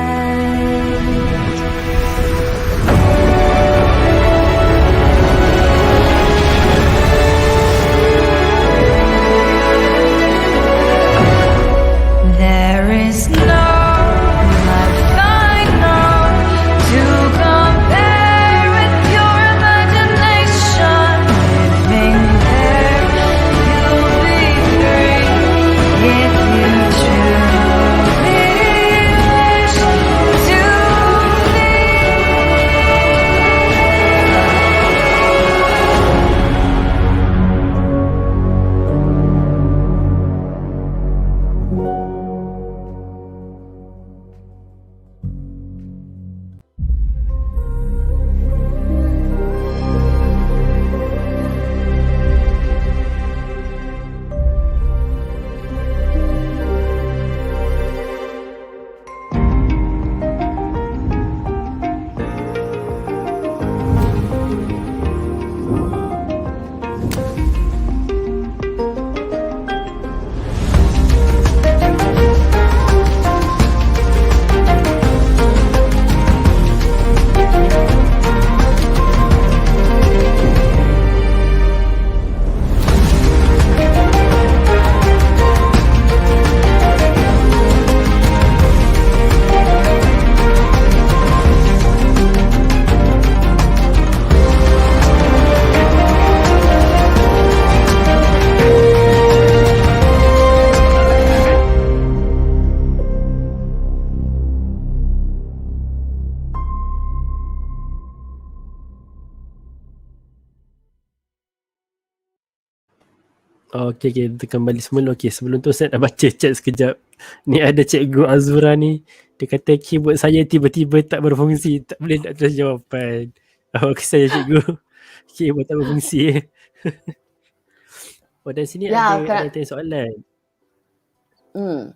There is no life I know to compare with pure imagination. Living there, you'll be free if you truly wish to be. Okay, kita kembali semula. Okay, sebelum tu saya nak baca chat sekejap. Ni ada Cikgu Azura ni. Dia kata keyboard saya tiba-tiba tak berfungsi. Tak boleh nak tulis jawapan. Okay, saya Cikgu. Keyboard tak berfungsi. Oh, dan sini Ya, ada yang tanya soalan. Hmm.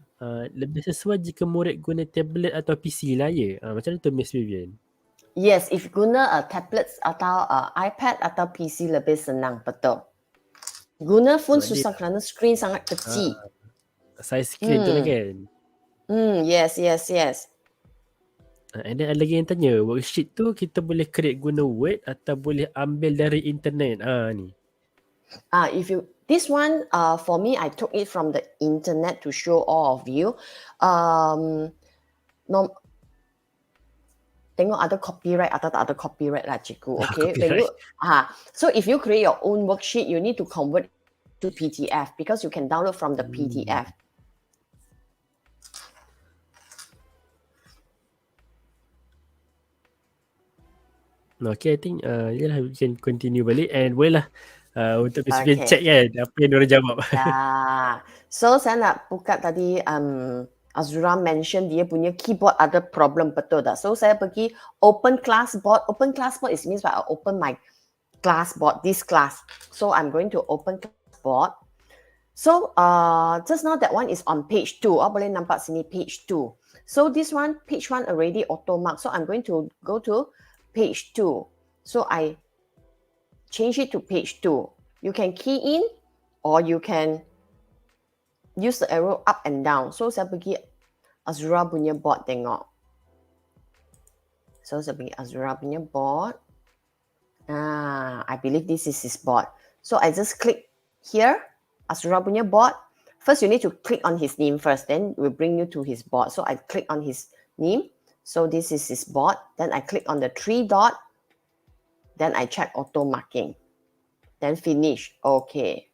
Lebih sesuai jika murid guna tablet atau PC layar. Macam mana tu Miss Vivian? Yes, if guna tablet atau iPad atau PC lebih senang, betul. Guna phone Sebab susah kerana skrin sangat kecil. Size screen tu lah kan? Yes. And then ada lagi yang tanya, worksheet tu kita boleh create guna Word atau boleh ambil dari internet? Ni. If you this one for me, I took it from the internet to show all of you. Tengok ada copyright atau tak ada copyright lah, cikgu. Okay, when you so if you create your own worksheet, you need to convert to PDF because you can download from the PDF. Okay, I think yalah, we can continue balik and boleh lah untuk Miss check kan apa yang diorang jawab. So saya nak buka tadi Azura mention dia punya keyboard ada problem, betul tak? So saya pergi open class board. Open class board is means I open my class board, this class. So I'm going to open class board. So just now that one is on page 2. Boleh nampak sini page 2. So this one, page 1 already auto mark. So I'm going to go to page 2. So I change it to page 2. You can key in or you can use the arrow up and down. So saya pergi Azura punya board tengok. So saya pergi Azura punya board. I believe this is his board. So I just click here, Azura punya board. First you need to click on his name first, then it will bring you to his board. So I click on his name. So this is his board. Then I click on the 3 dot. Then I check auto marking. Then finish. Okay.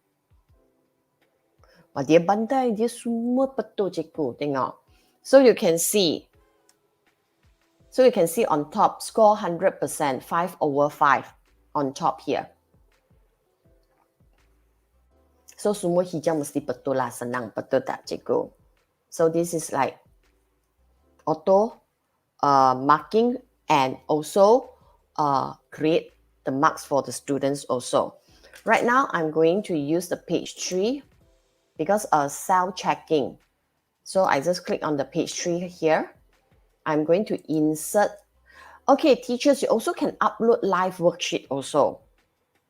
Wah, dia pandai. Dia semua betul, cikgu. Tengok. So you can see. So you can see on top, score 100%, 5/5 on top here. So semua hijau mesti betul lah, senang. Betul tak, cikgu? So this is like auto marking and also create the marks for the students also. Right now, I'm going to use the page 3 because self-checking. So I just click on the page 3 here. I'm going to insert. Okay, teachers, you also can upload live worksheet also.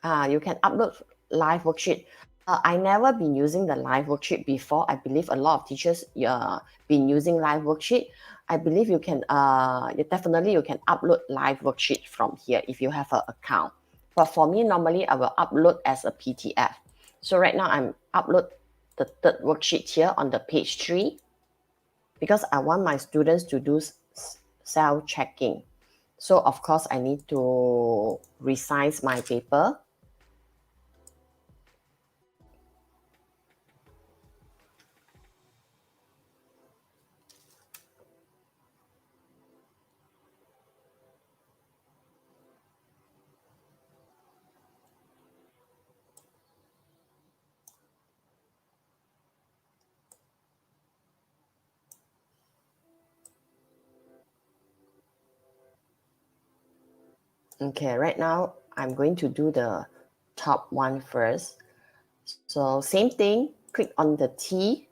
You can upload live worksheet. I never been using the live worksheet before. I believe a lot of teachers been using live worksheet. I believe you can definitely you can upload live worksheet from here if you have an account. But for me, normally I will upload as a PDF. So right now I'm upload the third worksheet here on the page 3 because I want my students to do self-checking. So of course I need to resize my paper. Okay, right now I'm going to do the top one first. So same thing, click on the T.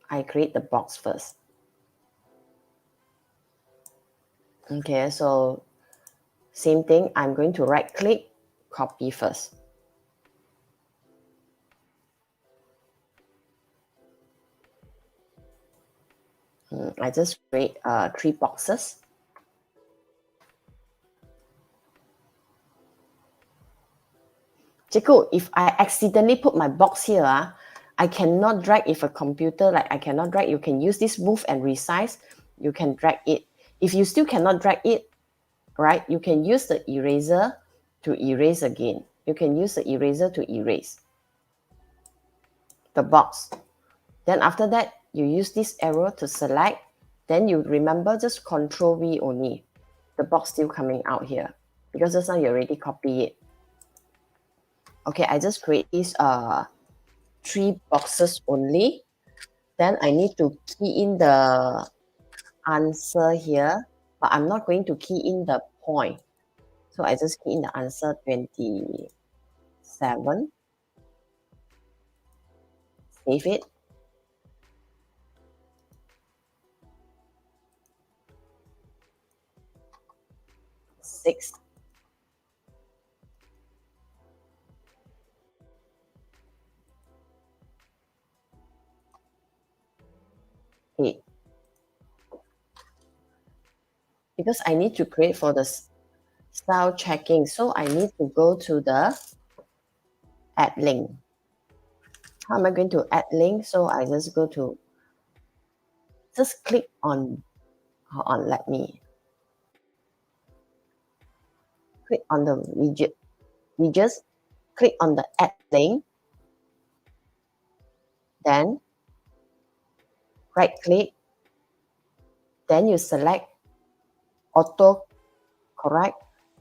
I create the box first. Okay, so same thing, I'm going to right click, copy first. I just create 3 boxes. Cikgu, if I accidentally put my box here, I cannot drag. If a computer, like I cannot drag, you can use this move and resize. You can drag it. If you still cannot drag it, right, you can use the eraser to erase again. You can use the eraser to erase the box. Then after that, you use this arrow to select. Then you remember just Control V only. The box still coming out here because just now you already copy it. Okay, I just create these 3 boxes only. Then I need to key in the answer here, but I'm not going to key in the point. So I just key in the answer 27. Save it. Six. Eight. Because I need to create for the style checking, so I need to go to the add link. How am I going to add link? So I just go to, just click on, let me click on the widget. You just click on the add link, then right click, then you select auto correct,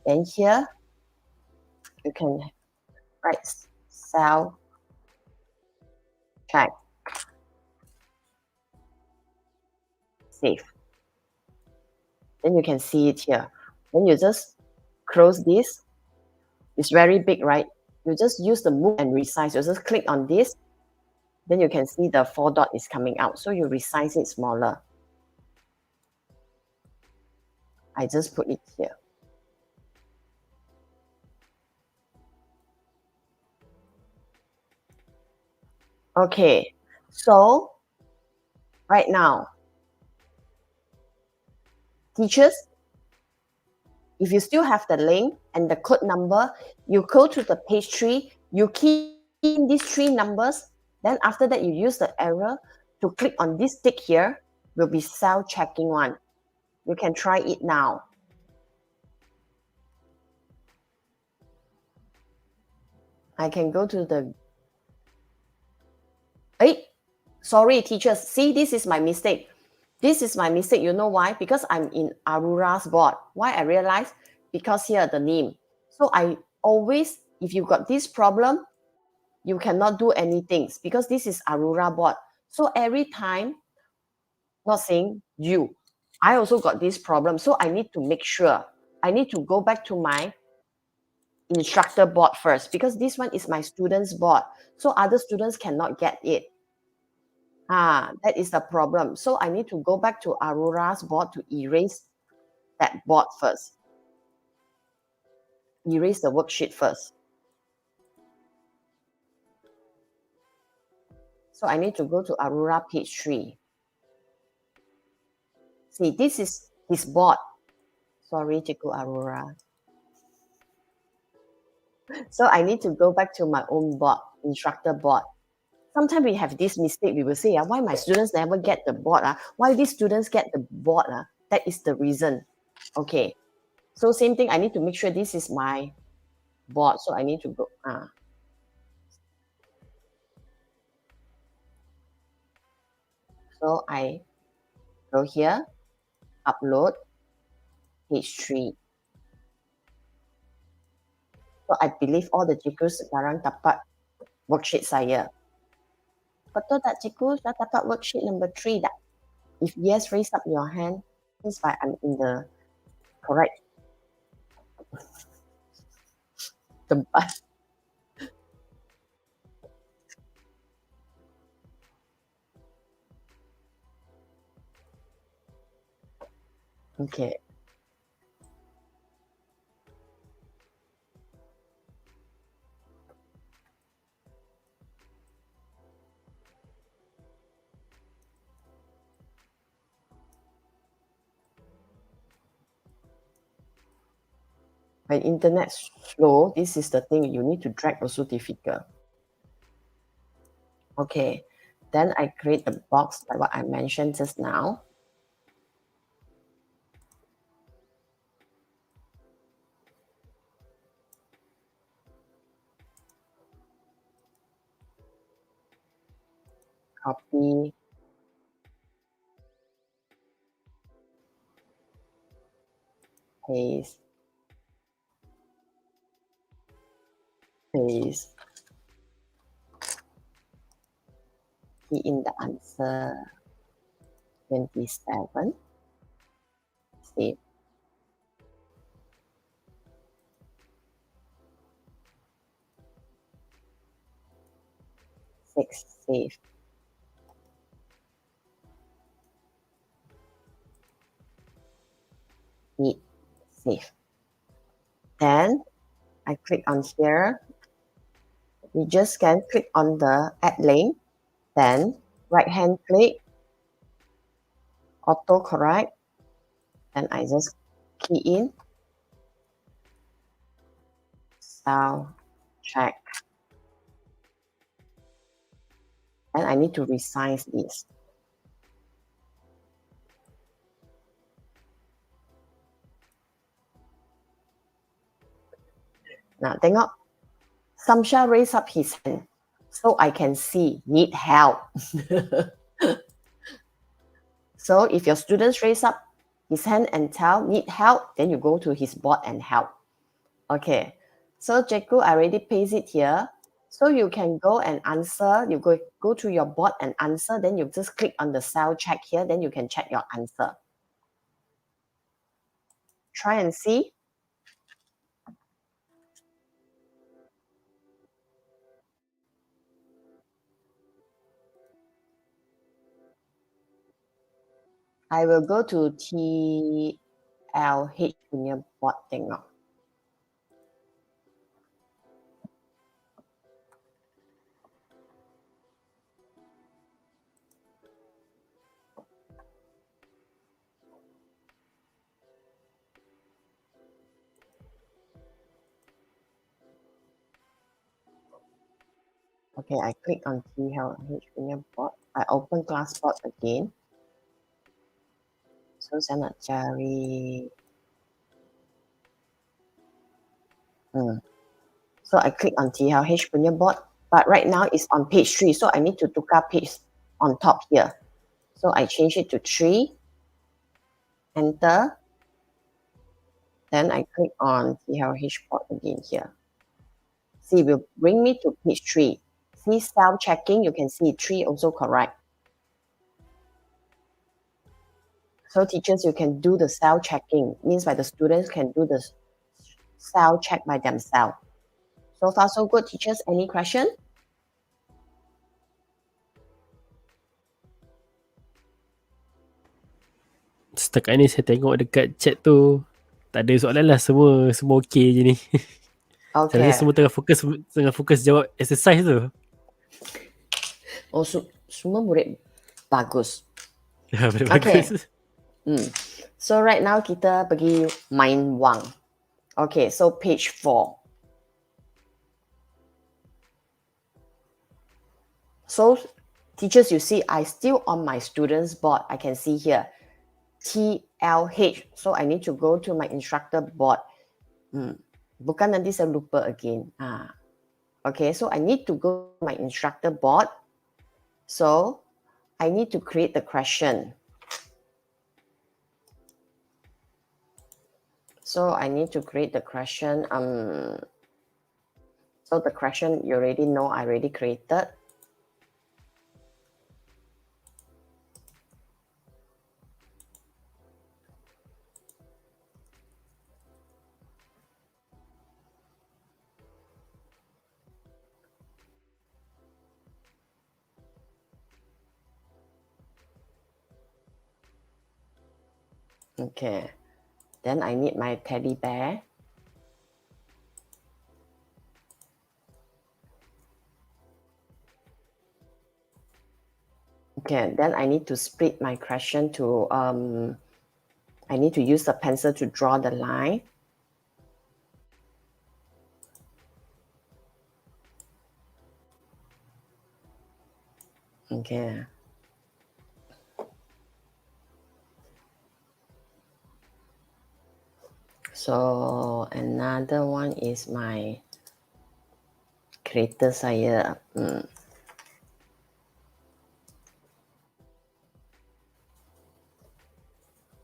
then here you can write self check, save. Then you can see it here. Then you just close this. It's very big, right? You just use the move and resize. You just click on this. Then you can see the 4 dot is coming out. So you resize it smaller. I just put it here. Okay, so right now, teachers, if you still have the link and the code number, you go to the page 3, you key in these 3 numbers, then after that you use the arrow to click on this tick here, will be self-checking one. You can try it now. I can go to the... Sorry, teachers. See, this is my mistake. This is my mistake. You know why? Because I'm in Arura's board. Why I realize? Because here the name. So I always, if you got this problem, you cannot do anything because this is Arura board. So every time, not saying you, I also got this problem. So I need to make sure. I need to go back to my instructor board first because this one is my students board. So other students cannot get it. That is the problem. So I need to go back to Arura's board to erase that board first. Erase the worksheet first. So I need to go to Arura page 3. See, this is his board. Sorry, Cikgu Arura. So I need to go back to my own board, instructor board. Sometimes we have this mistake. We will say, why my students never get the board? Why these students get the board? That is the reason. Okay. So same thing, I need to make sure this is my board. So I need to go. So I go here, upload, page 3. So I believe all the cikgu sekarang dapat worksheet saya. Betul tak cikgu? Sudah dapat worksheet number 3 tak? If yes, raise up your hand. Means why I'm in the correct tempat. Okay. When internet slow, this is the thing you need to drag also difficult. Okay, then I create the box like what I mentioned just now. Copy. Paste. Paste. Key in the answer 27. Save. Save. Save. Then I click on here. You just can click on the add link. Then right hand click, auto correct. And I just key in. Sound check. And I need to resize this. Now, tengok. Samsha raised up his hand. So I can see, need help. So if your students raise up his hand and tell, need help, then you go to his board and help. Okay. So Cikgu, I already paste it here. So you can go and answer. You go to your board and answer. Then you just click on the cell check here. Then you can check your answer. Try and see. I will go to TLH punya board tengok. Okay, I click on TLH punya board. I open class board again. So saya nak cari. So I click on TLH punya board, but right now it's on page 3, so I need to tukar page on top here. So I change it to 3, enter, then I click on TLH board again here. See, it will bring me to page 3. See self-checking, you can see 3 also correct. So teachers, you can do the self-checking, means by the students can do the self-check by themselves. So far so good, teachers, any question? Setakat ni saya tengok dekat chat tu, tak ada soalan lah, semua okey je ni. Saya Okay. rasa semua tengah fokus jawab exercise tu. Oh, semua murid bagus. Ya, Okay. bagus. So right now kita pergi main wang. Okay, so page 4. So teachers, you see, I still on my students board. I can see here TLH. So I need to go to my instructor board. Bukan nanti saya lupa again. Okay, so I need to go to my instructor board. So I need to create the question. So I need to create the question. So the question you already know I already created. Okay, then I need my teddy bear. Okay, then I need to split my question to, I need to use the pencil to draw the line. Okay. So another one is my creator saya.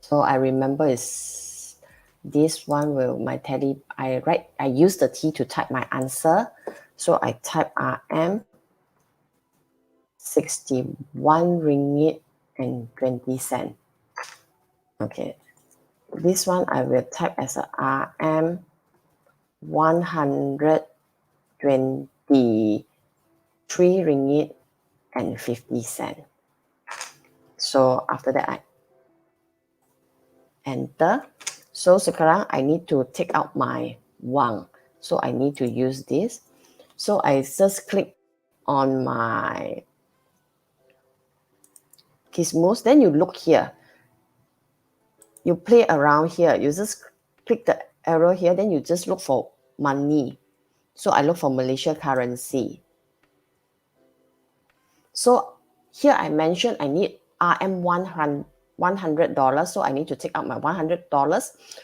So I remember is this one will my teddy. I use the T to type my answer. So I type RM 61 ringgit and 20 cent. Okay. This one I will type as a RM 123 ringgit and 50 cent. So after that I enter. So sekarang I need to take out my wang. So I need to use this. So I just click on my Gizmos. Then you look here. You play around here. You just click the arrow here. Then you just look for money. So I look for Malaysia currency. So here I mentioned I need RM $100. So I need to take out my $100.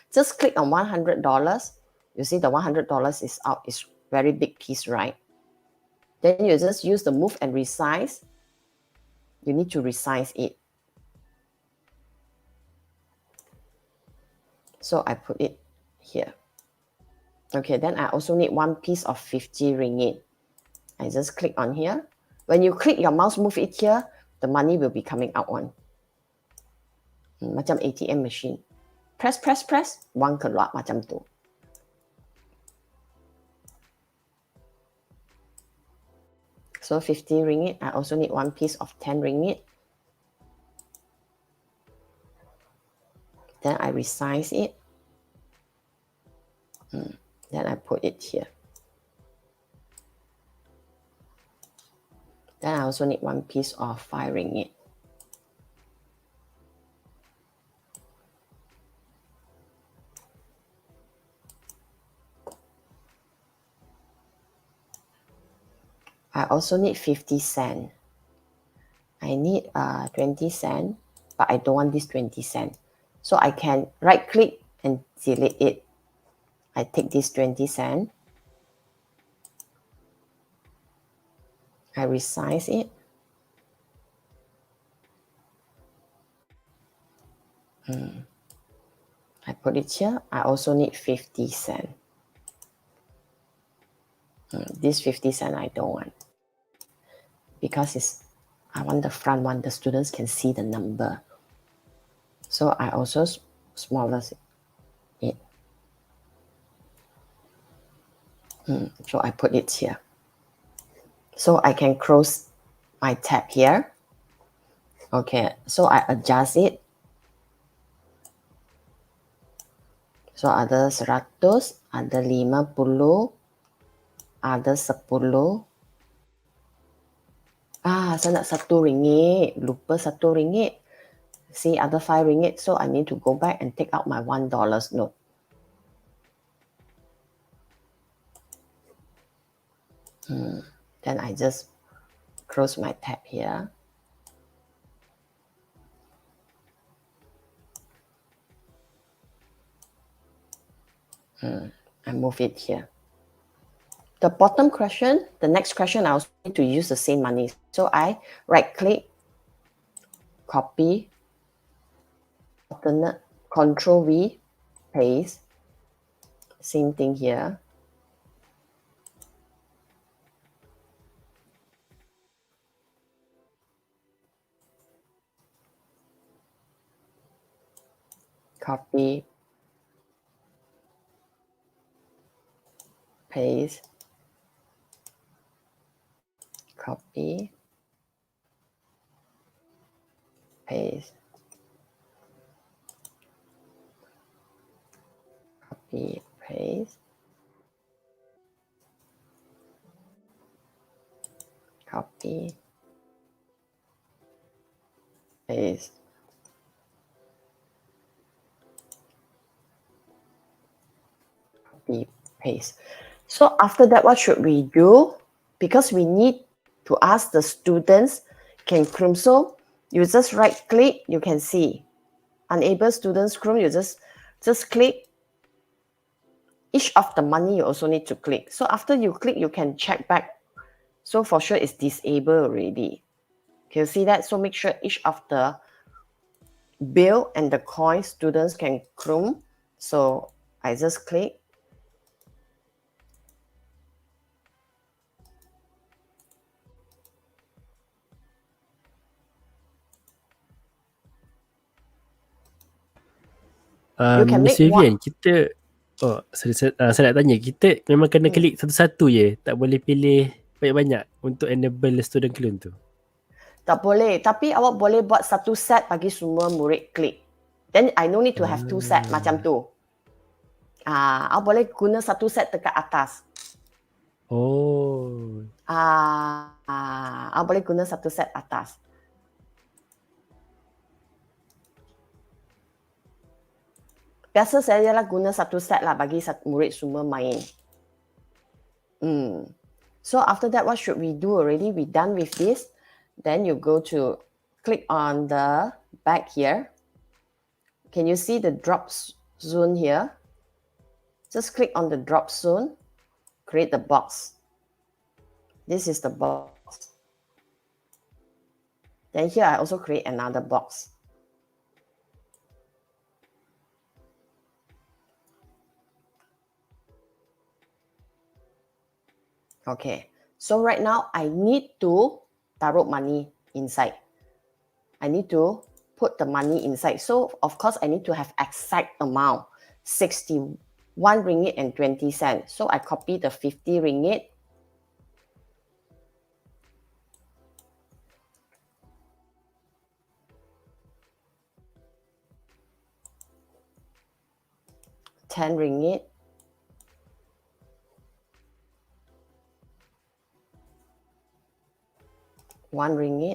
Just click on $100. You see the $100 is out. It's very big piece, right? Then you just use the move and resize. You need to resize it. So I put it here. Okay, then I also need one piece of 50 ringgit. I just click on here. When you click your mouse, move it here, the money will be coming out on. Macam ATM machine. Press, wang keluar macam tu. So 50 ringgit, I also need one piece of 10 ringgit. Then I resize it. Then I put it here. Then I also need one piece of 5 ringgit. I also need 50 cents. I need 20 cents, but I don't want this 20 cents. So I can right click and delete it. I take this 20 cent. I resize it. I put it here. I also need 50 cent. This 50 cent I don't want. Because I want the front one. The students can see the number. So I also smaller it. So I put it here. So I can close my tab here. Okay, so I adjust it. So ada 100, ada 50, ada 10. Saya nak RM1. Lupa RM1. See, ada RM5. So I need to go back and take out my $1 note. Then I just close my tab here. I move it here. The bottom question, the next question, I also need to use the same money. So I right click, copy, alternate, Control V, paste. Same thing here. Copy, paste, copy, paste, copy, paste, copy, paste. Copy, paste. So after that, what should we do? Because we need to ask the students can Chrome. So you just right click, you can see. Unable students Chrome, you just click. Each of the money you also need to click. So after you click, you can check back. So for sure it's disabled already. Can you see that? So make sure each of the bill and the coin students can Chrome. So I just click. You can Miss make Vivian, one. kita saya nak tanya, kita memang kena klik satu-satu je, tak boleh pilih banyak-banyak untuk enable student clone tu. Tak boleh. Tapi awak boleh buat satu set bagi semua murid klik. Then I no need to have 2 set macam tu. Awak boleh guna satu set dekat atas. Oh. Awak boleh guna satu set atas. Biasa saya ialah guna satu set lah bagi murid semua main. So after that, what should we do already? We done with this. Then you go to click on the back here. Can you see the drop zone here? Just click on the drop zone. Create the box. This is the box. Then here I also create another box. Okay, so right now I need to taruh money inside. I need to put the money inside. So of course I need to have exact amount, 61 ringgit and 20 cents. So I copy the 50 ringgit. RM10. RM1.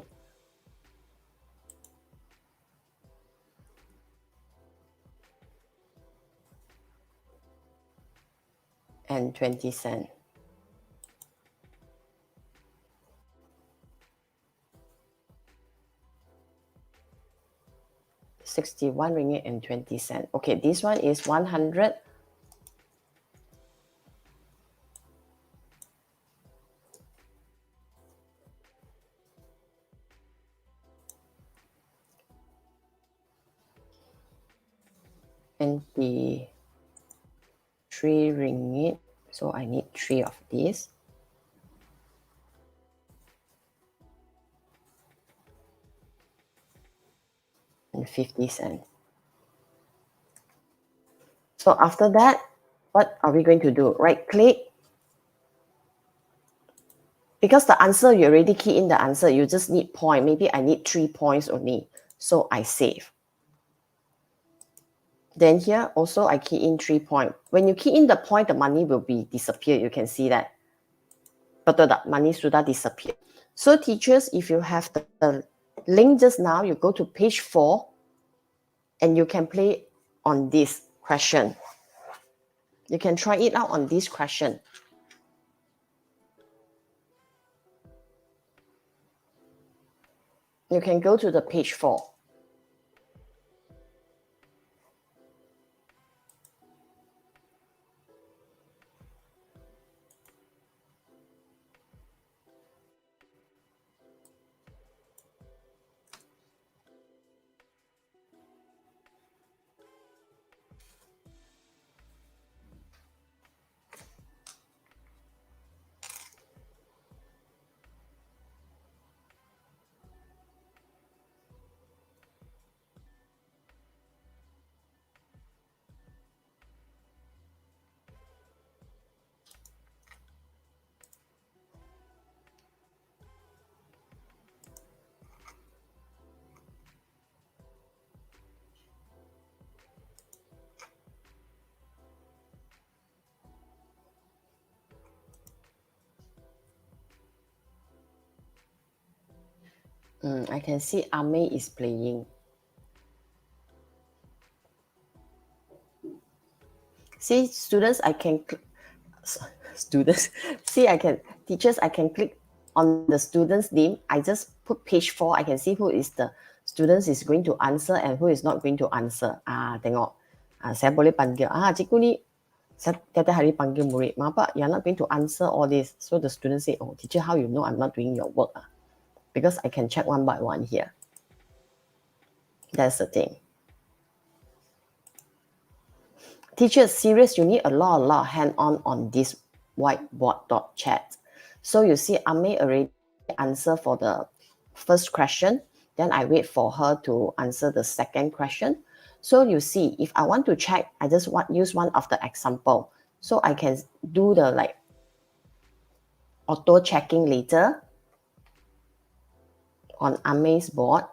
And 20 cents. 61 ringgit and 20 cents. Okay, this one is 100. $23 ringgit. So I need 3 of these. And 50 cents. So after that, what are we going to do? Right click. Because the answer, you already key in the answer, you just need point. Maybe I need 3 points only. So I save. Then here also I key in 3 points. When you key in the point, the money will be disappear. You can see that. Betul tak? Money sudah disappear. So teachers, if you have the link just now, you go to page 4 and you can play on this question. You can try it out on this question. You can go to the page 4. I can see Ame is playing. See, students, I can teachers, I can click on the student's name. I just put page 4. I can see who is the students is going to answer and who is not going to answer. Tengok. Saya boleh panggil. Cikgu ni, saya tiap hari panggil murid. Mengapa you're not going to answer all this? So the student say, oh, teacher, how you know I'm not doing your work? Because I can check one by one here. That's the thing. Teachers, serious, you need a lot hand-on on this whiteboard.chat. So you see, Ame already answer for the first question. Then I wait for her to answer the second question. So you see, if I want to check, I just use one of the example. So I can do the auto checking later on Ame's board.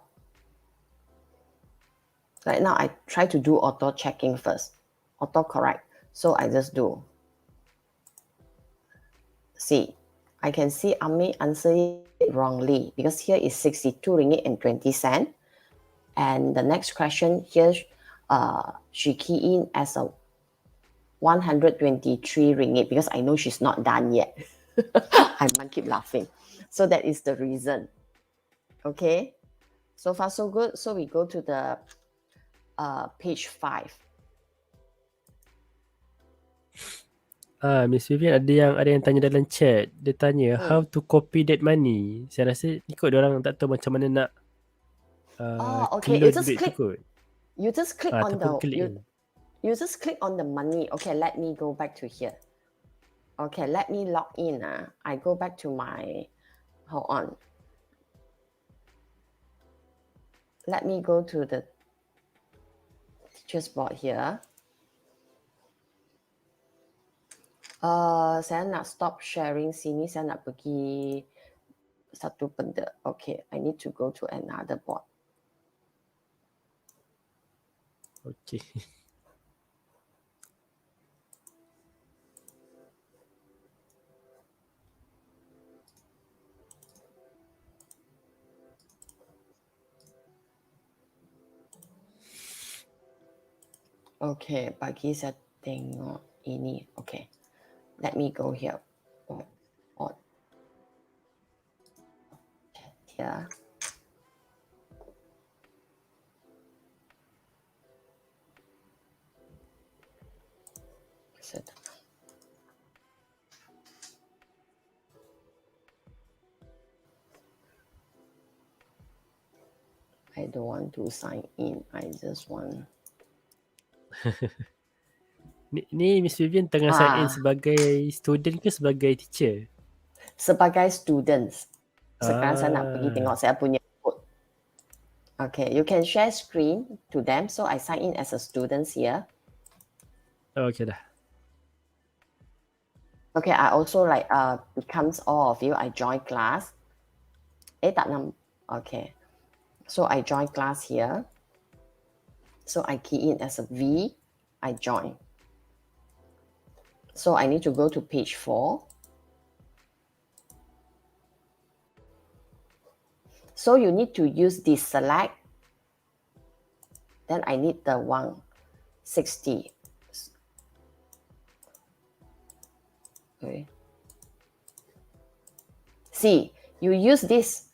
Right now, I try to do auto checking first. Auto correct. So I just do. See, I can see Ame answer it wrongly because here is 62 ringgit and 20 cents. And the next question here, she key in as a 123 ringgit because I know she's not done yet. I might keep laughing. So that is the reason. Okay. So far so good. So we go to the page 5. Miss Vivian, ada yang tanya dalam chat. Dia tanya how to copy that money. Saya rasa ikut diorang tak tahu macam mana nak okay. clone duit tu kot. You just click on the klik. you just click on the money. Okay, let me go back to here. Okay, let me log in. I go back to my, hold on. Let me go to the teacher's board here. Saya nak stop sharing sini. Saya nak pergi satu benda. Okay, I need to go to another board. Okay. Okay, bagi saya tengok ini. Okay, let me go here. Here. I don't want to sign in. I just want. Ni Miss Vivian tengah sign in sebagai student ke sebagai teacher? Sebagai students. Sekarang saya nak pergi tengok saya punya code. Okay, you can share screen to them. So I sign in as a student here. Okay dah. Okay, I also like becomes all of you. I join class. Tak nam. Okay. So I join class here. So I key in as a V. I join. So I need to go to page 4. So you need to use this select. Then I need the 160. Okay. See, you use this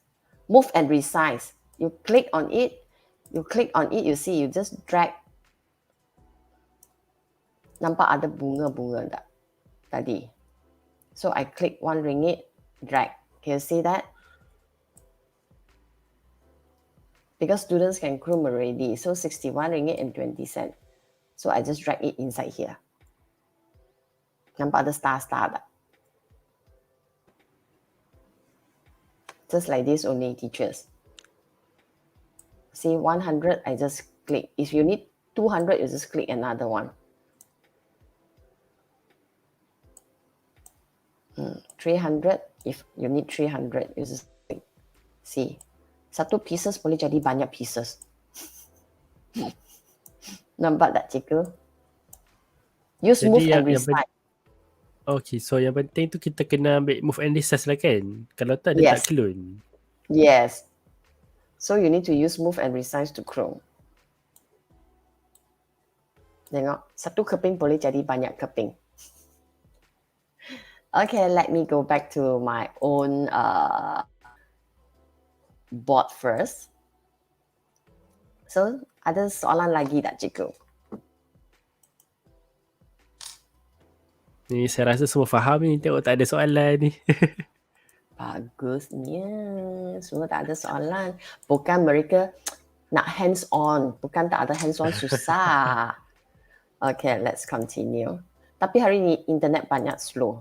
move and resize. You click on it. You see, you just drag. Nampak ada bunga-bunga tak tadi? So I click 1 ringgit, drag. Can you see that? Because students can chrome already. So 61 ringgit and 20 cents. So I just drag it inside here. Nampak ada star tak? Just like this only, teachers. See, 100, I just click. If you need 200, you just click another one. 300, if you need 300, you just click. See, satu pieces boleh jadi banyak pieces. Nampak tak, cikgu? Use Jadi move and resize. Okay, so yang penting tu kita kena ambil move and resize lah kan? Kalau tak, dia tak clone. Yes. So you need to use move and resize to chrome. Tengok, satu keping boleh jadi banyak keping. Okay, let me go back to my own board first. So, ada soalan lagi tak, cikgu? Ni saya rasa semua faham ni, tengok tak ada soalan ni. Bagusnya, semua tak ada soalan. Bukan mereka nak hands on, bukan tak ada hands on susah. Okay, let's continue. Tapi hari ni internet banyak slow.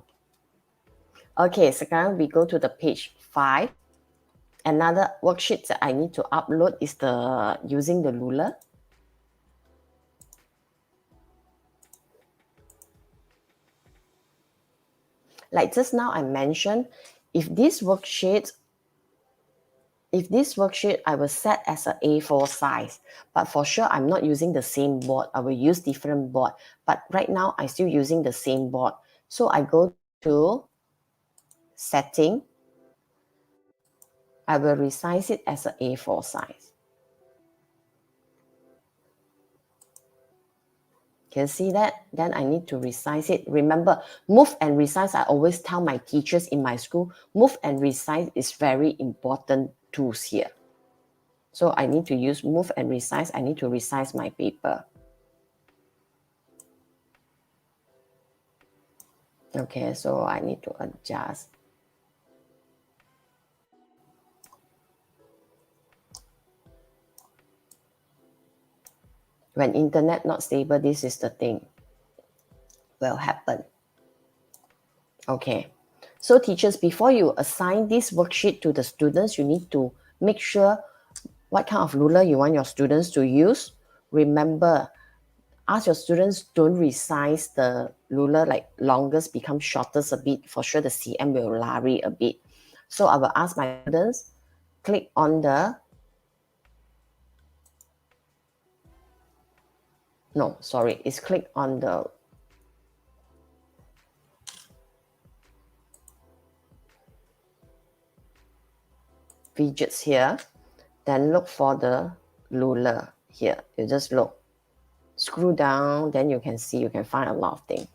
Okay, sekarang we go to the page 5. Another worksheet that I need to upload is using the ruler. Like just now I mentioned, if this worksheet I will set as an A4 size, but for sure I'm not using the same board. I will use different board. But right now I'm still using the same board. So I go to setting. I will resize it as an A4 size. Can you see that? Then I need to resize it. Remember, move and resize, I always tell my teachers in my school, move and resize is very important tools here. So I need to use move and resize. I need to resize my paper. Okay, so I need to adjust. When internet not stable, this is the thing will happen. Okay, so teachers, before you assign this worksheet to the students, you need to make sure what kind of ruler you want your students to use. Remember, ask your students don't resize the ruler like longest become shortest a bit. For sure the CM will lari a bit. So I will ask my students, click on the it's click on the widgets here, then look for the ruler here. You just look, scroll down, then you can see, you can find a lot of things.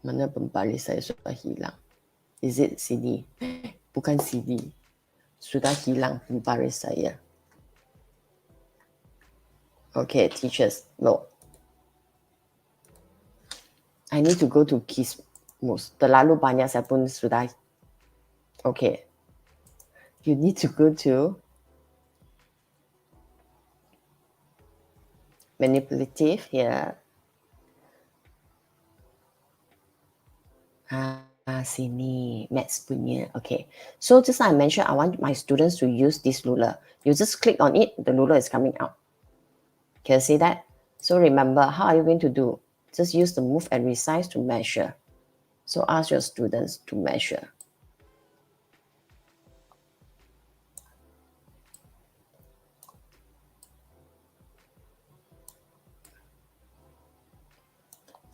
Mana pembaris saya sudah hilang? Is it CD? Bukan CD. Sudah hilang pembaris saya. Okay, teachers, look. I need to go to Kismus. Terlalu banyak saya pun sudah. Okay. You need to go to manipulative here. Sini, maths punya. Okay. So just like I mentioned, I want my students to use this ruler. You just click on it, the ruler is coming out. Can you see that? So remember, how are you going to do? Just use the move and resize to measure. So ask your students to measure.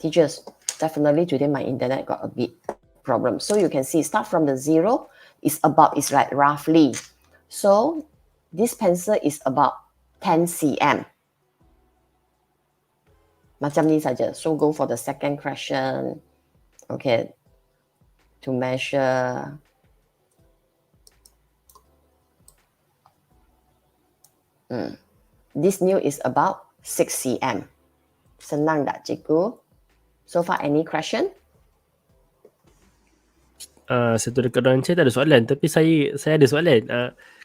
Teachers, definitely today my internet got a bit problem. So you can see, start from the 0, it's like roughly. So this pencil is about 10 cm. Macam ni saja. So go for the second question. Okay. To measure. This new is about 6 cm. Senang tak, cikgu? So far, any question? Satu dekat orang chat tak ada soalan, tapi saya ada soalan.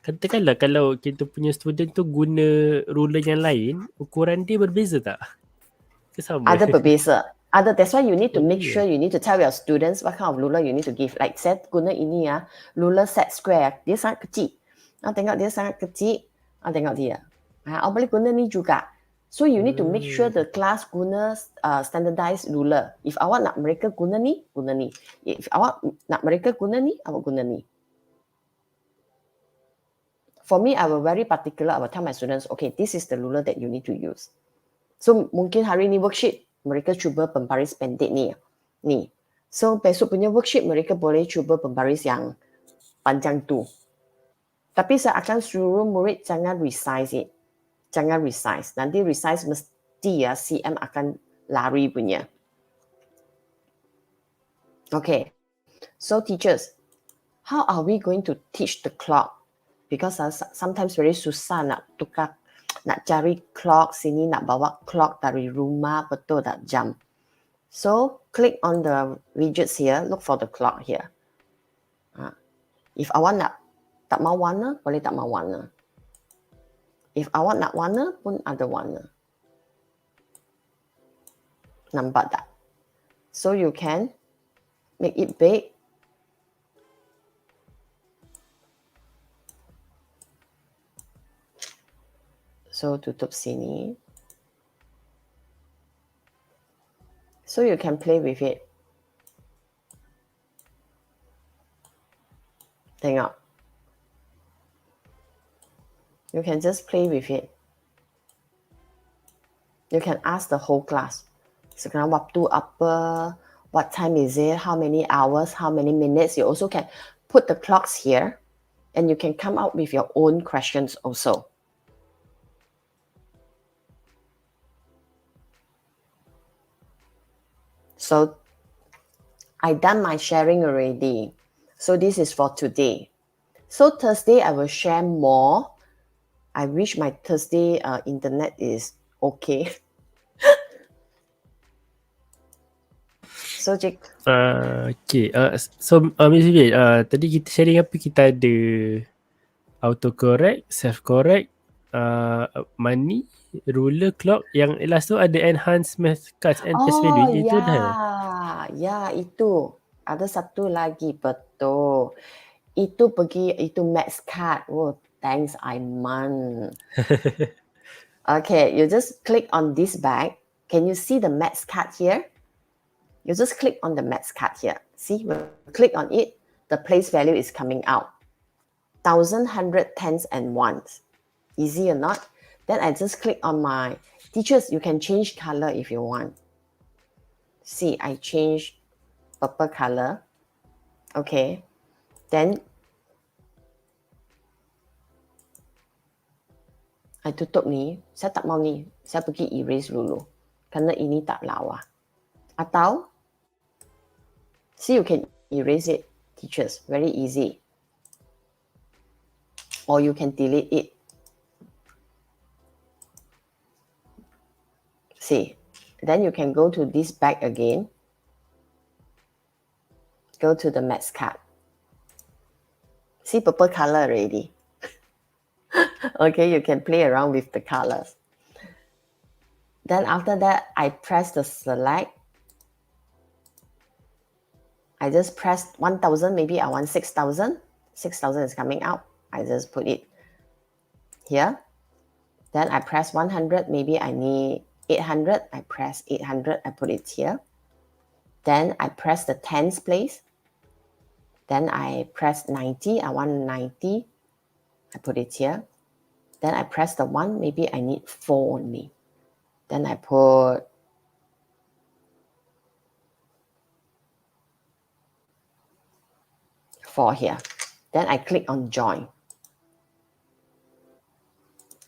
Katakanlah kalau kita punya student tu guna ruler yang lain, ukuran dia berbeza tak? Ke sama? Ada berbeza. That's why you need to make sure you need to tell your students what kind of ruler you need to give. Like set guna ini ruler set square. Dia sangat kecil. Tengok dia sangat kecil. Tengok dia. Boleh guna ni juga. So you need to make sure the class guna standardized ruler. If awak nak mereka guna ni, guna ni. If awak nak mereka guna ni, awak guna ni. For me, I will very particular. I will tell my students, okay, this is the ruler that you need to use. So mungkin hari ni worksheet, mereka cuba pembaris pendek ni. So besok punya worksheet, mereka boleh cuba pembaris yang panjang tu. Tapi saya akan suruh murid jangan resize it. Jangan resize. Nanti resize mesti CM akan lari punya. Okay. So teachers, how are we going to teach the clock? Because sometimes very susah nak tukar, nak cari clock sini, nak bawa clock dari rumah, betul tak jam. So click on the widgets here, look for the clock here. If awak nak tak mau warna, boleh tak mau warna. If awak nak warna pun ada warna. Nampak tak? So you can make it big. So tutup sini. So you can play with it. Tengok. You can just play with it. You can ask the whole class. Sekarang waktu apa? What time is it? How many hours? How many minutes? You also can put the clocks here and you can come out with your own questions also. So I done my sharing already. So this is for today. So Thursday I will share more. I wish my Thursday internet is okay. So Jake. Okay. So Miss Vivian, tadi kita sharing apa? Kita ada autocorrect, self-correct, money, ruler, clock. Yang last tu ada enhanced math cards and test value. Itu dah. Ya, itu. Ada satu lagi, betul. Itu math card. Oh, thanks, Aiman. Okay, you just click on this bag. Can you see the math card here? You just click on the math card here. See, when you click on it, the place value is coming out. 1,000, 100, tens, and ones. Easy or not? Then I just click on my teachers. You can change color if you want. See, I change purple color. Okay. Then I tutup ni. Saya tak mau ni. Saya pergi erase dulu. Kerana ini tak lawa. Atau, see, you can erase it, teachers. Very easy. Or you can delete it. See, then you can go to this bag again. Go to the maths card. See purple color already. Okay, you can play around with the colors. Then after that, I press the select. I just press 1000, maybe I want 6000. 6000 is coming out. I just put it here. Then I press 100, maybe I need 800. I press 800, I put it here. Then I press the tens place. Then I press 90, I want 90. I put it here. Then I press the 1, maybe I need 4 only. Then I put 4 here. Then I click on join.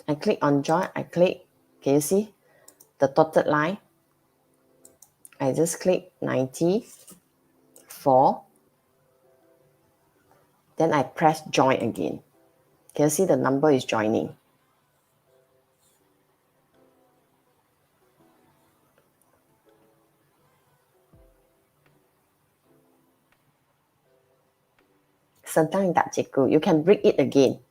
I click on join, I click, can you see the dotted line? I just click 94. Then I press join again. Can you see the number is joining? Senang tak cikgu? You can break it again.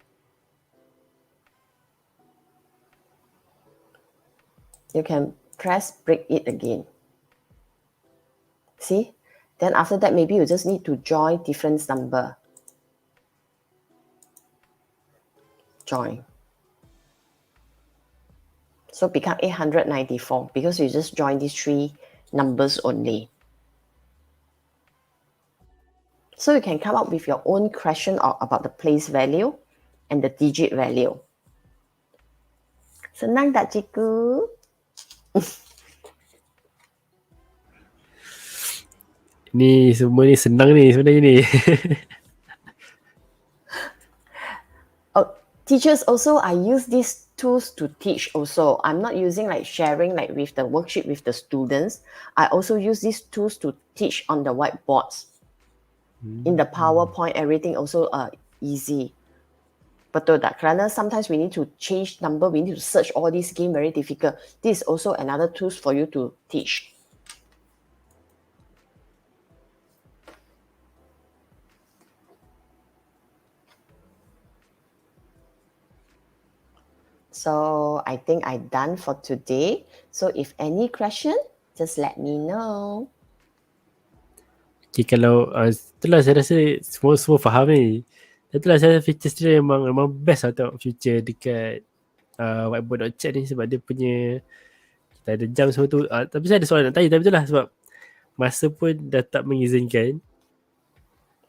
You can press break it again. See? Then after that, maybe you just need to join different number. Join. So become 894 because you just join these 3 numbers only. So you can come up with your own question about the place value and the digit value. Senang tak cikgu? Ni semua ni senang ni sebenarnya ni. Oh, teachers also, I use these tools to teach also. I'm not using like sharing like with the worksheet with the students. I also use these tools to teach on the whiteboards. In the PowerPoint, everything also easy. Betul tak? Kerana sometimes we need to change number, we need to search all these game, very difficult. This is also another tools for you to teach. So I think I'm done for today. So if any question, just let me know. Okay, kalau itulah saya rasa semua faham ni. Itulah saya rasa features dia memang best lah tengok feature dekat WHITEBOARD.CHAT ni sebab dia punya kita ada jam semua tu. Tapi saya ada soalan nak tanya, tapi itulah sebab masa pun dah tak mengizinkan.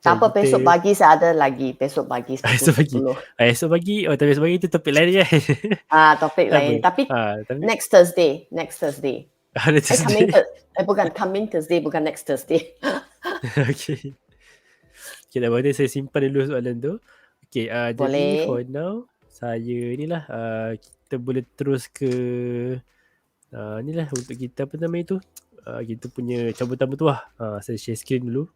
Tak apa, besok pagi saya ada lagi. Besok pagi 10. Esok pagi. Esok pagi. Oh, tapi esok pagi tu topik lain kan? Topik lain. Tapi next Thursday. Next Thursday. Coming Thursday, bukan next Thursday. Okay. Okay, dah berarti saya simpan dulu soalan tu. Okay, jadi for now, saya ni lah, kita boleh terus ke ni lah untuk kita, apa nama itu, kita punya cabutan bertuah. Saya share screen dulu.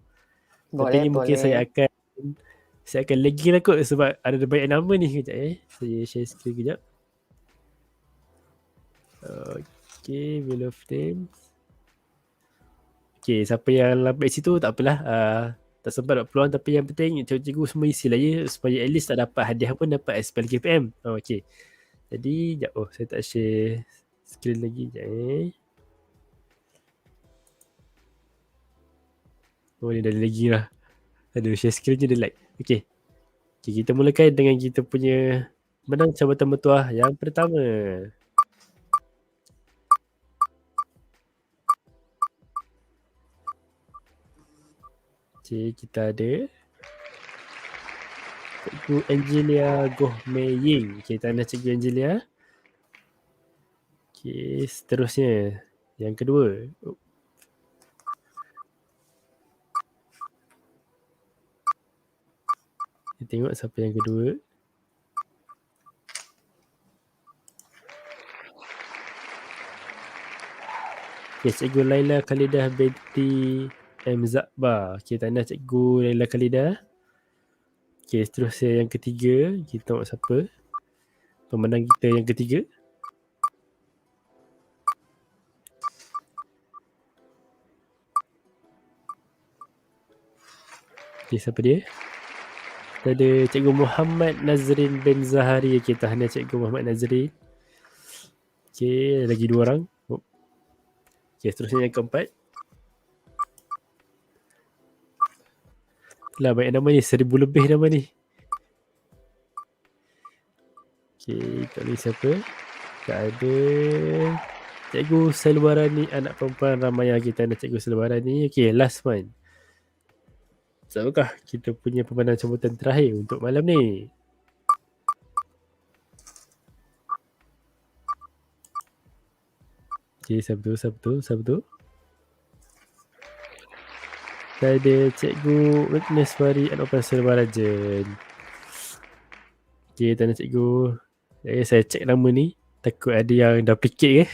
Tapi ni mungkin saya akan lagi lah kot sebab ada banyak nama ni. Kejap saya share screen kejap. Okay, Wheel of Names. Okay, siapa yang lambat situ tak apalah. Tak sempat dapat peluang, tapi yang penting cikgu-cikgu semua isilah ya supaya at least tak dapat hadiah pun dapat SPL KPM. Okay. Jadi, sekejap. Saya tak share screen lagi. Sekejap Oh, ni dah lagi lah. Aduh, share screen je dia like. Okay. Kita mulakan dengan kita punya menang cabutan bertuah yang pertama. Okay, kita ada Cikgu Angelia Goh Mei Ying. Okay, tanda Cikgu Angelia. Okay, seterusnya yang kedua. Kita tengok siapa yang kedua. Okay, Cikgu Laila Khalidah binti M. Zakbar. Okay, tanda Cikgu Laila Khalidah. Okay, seterusnya yang ketiga. Kita tengok siapa pemenang kita yang ketiga. Okay, siapa dia? Kita ada Cikgu Muhammad Nazrin bin Zahari. Okay, tahan Cikgu Muhammad Nazrin. Okay, lagi 2 orang. Okay, seterusnya yang keempat. Lah, banyak nama ni. 1000 lebih nama ni. Okay, tak boleh siapa. Tak ada. Cikgu Selwarani, anak perempuan Ramayana. Kita ada Cikgu Selwarani. Okay, last one. Siapakah kita punya pemenang sambutan terakhir untuk malam ni? Okay, siapa tu? Kita ada Cikgu Witnesswari Anopan Selvarajan. Okay, tanya Cikgu. Saya cek nama ni. Takut ada yang duplicate ke?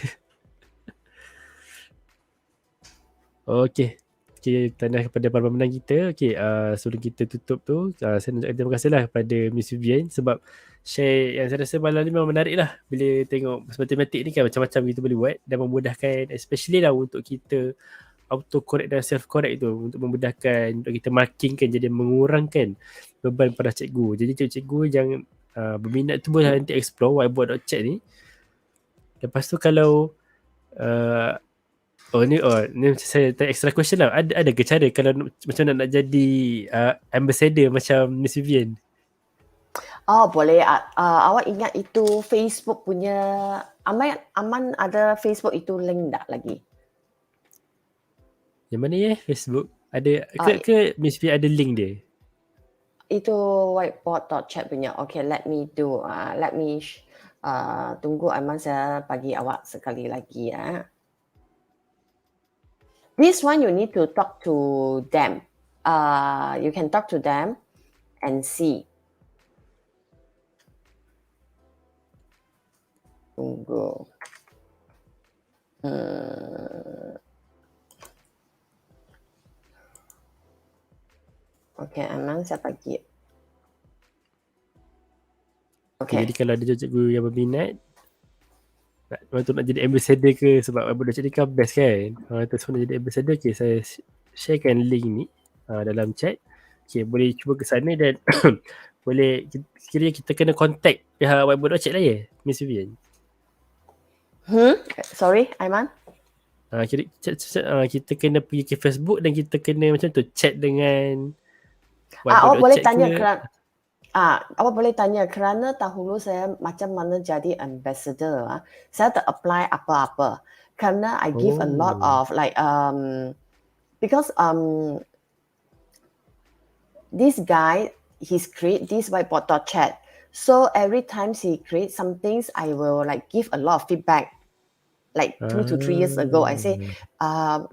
Okay. Okay, tanya kepada para pemenang kita. Okay, sebelum kita tutup tu, saya nak ucapkan terima kasih lah kepada Miss Vivian sebab share yang saya rasa malam ni memang menarik lah. Bila tengok matematik ni kan macam-macam kita boleh buat dan memudahkan, especially lah untuk kita auto correct dan self correct tu, untuk memudahkan untuk kita marking kan, jadi mengurangkan beban pada cikgu. Jadi cikgu-cikgu yang berminat tu boleh nanti explore whiteboard.chat ni. Lepas tu kalau ni saya tanya extra question lah. Ada ke cara kalau macam nak jadi ambassador macam Miss Vivian? Oh, boleh. Awak ingat itu Facebook punya Aman ada Facebook itu link tak lagi? Yang mana Facebook? Ada ke Miss Vivian ada link dia? Itu whiteboard.chat punya. Okay, let me do. Tunggu Aiman, saya bagi awak sekali lagi ya. This one you need to talk to them. You can talk to them and see. Tunggu. Okay, Aiman, saya bagi. Okay. Jadi kalau ada cikgu yang berminat nak jadi ambassador ke, sebab whiteboard.chat ni kan best kan, terus nak jadi ambassador, okay, saya sharekan link ni dalam chat. Okay, boleh cuba ke sana dan boleh sekiranya kita kena contact pihak whiteboard.chat lah ya, Miss Vivian. Sorry, Aiman. Kita kena pergi ke Facebook dan kita kena macam tu chat dengan awak boleh tanya awak boleh tanya kerana dahulu saya macam mana jadi ambassador. Saya tak apply apa-apa kerana I give a lot of like because this guy he's create this whiteboard.chat, so every time he create some things I will like give a lot of feedback. Like 2 to 3 years ago, I say,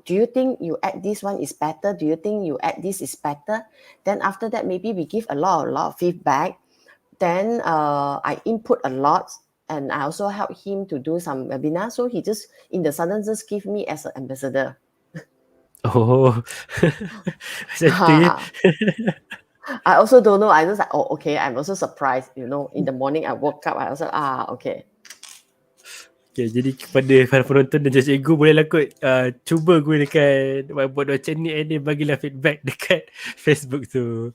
do you think you add this one is better? Do you think you add this is better? Then after that, maybe we give a lot of feedback. Then I input a lot, and I also help him to do some webinar. So he just, in the sudden, just give me as an ambassador. Oh, I also don't know. I just like, oh, okay. I'm also surprised. You know, in the morning I woke up, I also, okay. Okay, jadi kepada para penonton dan cikgu bolehlah kot cuba gunakan whiteboard.chat ni and bagilah feedback dekat Facebook tu.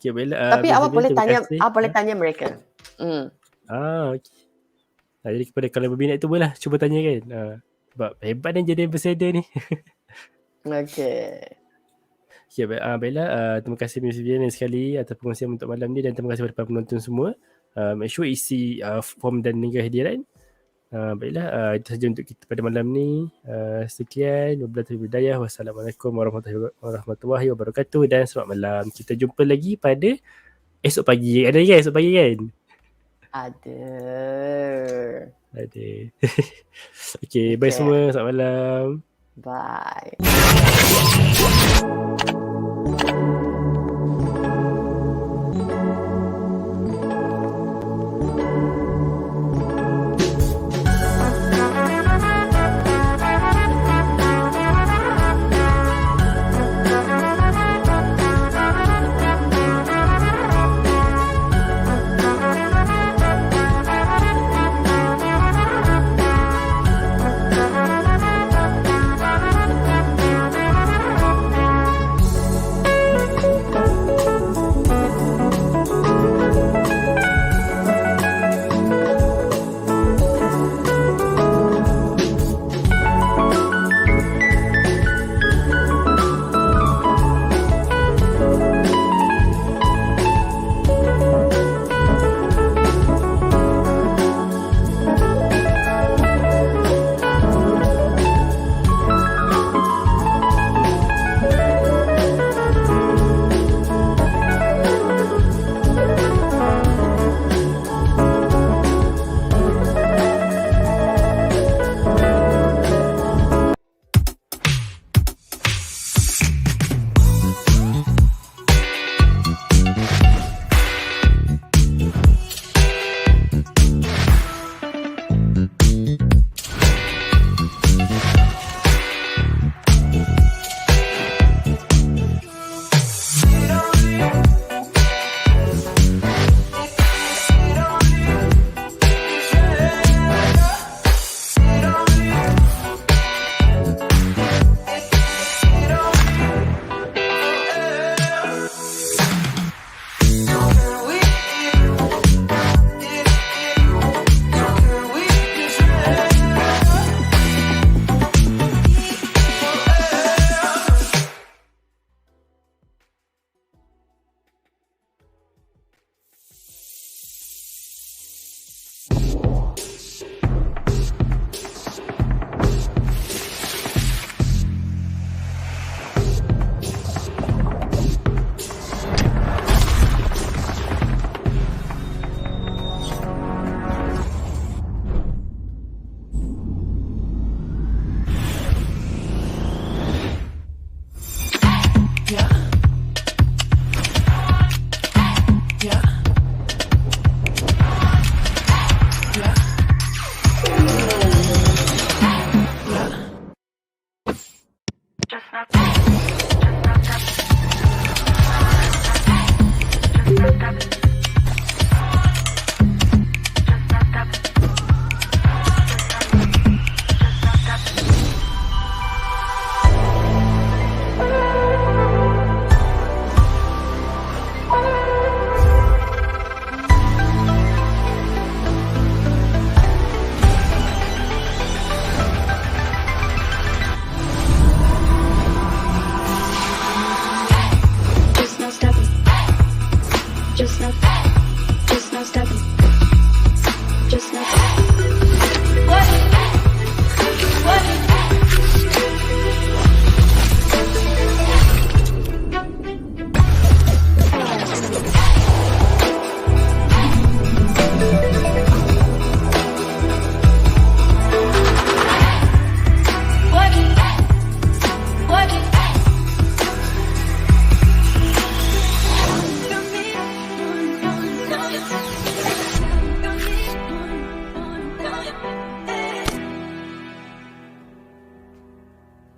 Okay, baiklah. Tapi awak boleh tanya mereka. Okay. Jadi kepada kalau berminat tu bolehlah cuba tanya kan. Sebab hebat dan jadi ambassador ni. Okay. Okay, baiklah. Terima kasih Miss Vivian sekali atas pengongsian untuk malam ni dan terima kasih kepada para penonton semua. Make sure isi form dan link hadiran. Baiklah, itu saja untuk kita pada malam ni. Sekian, wabillahi. Wassalamualaikum warahmatullahi wabarakatuh dan selamat malam. Kita jumpa lagi pada esok pagi. Ada kan esok pagi kan? Ada. Okay, bye semua. Selamat malam. Bye.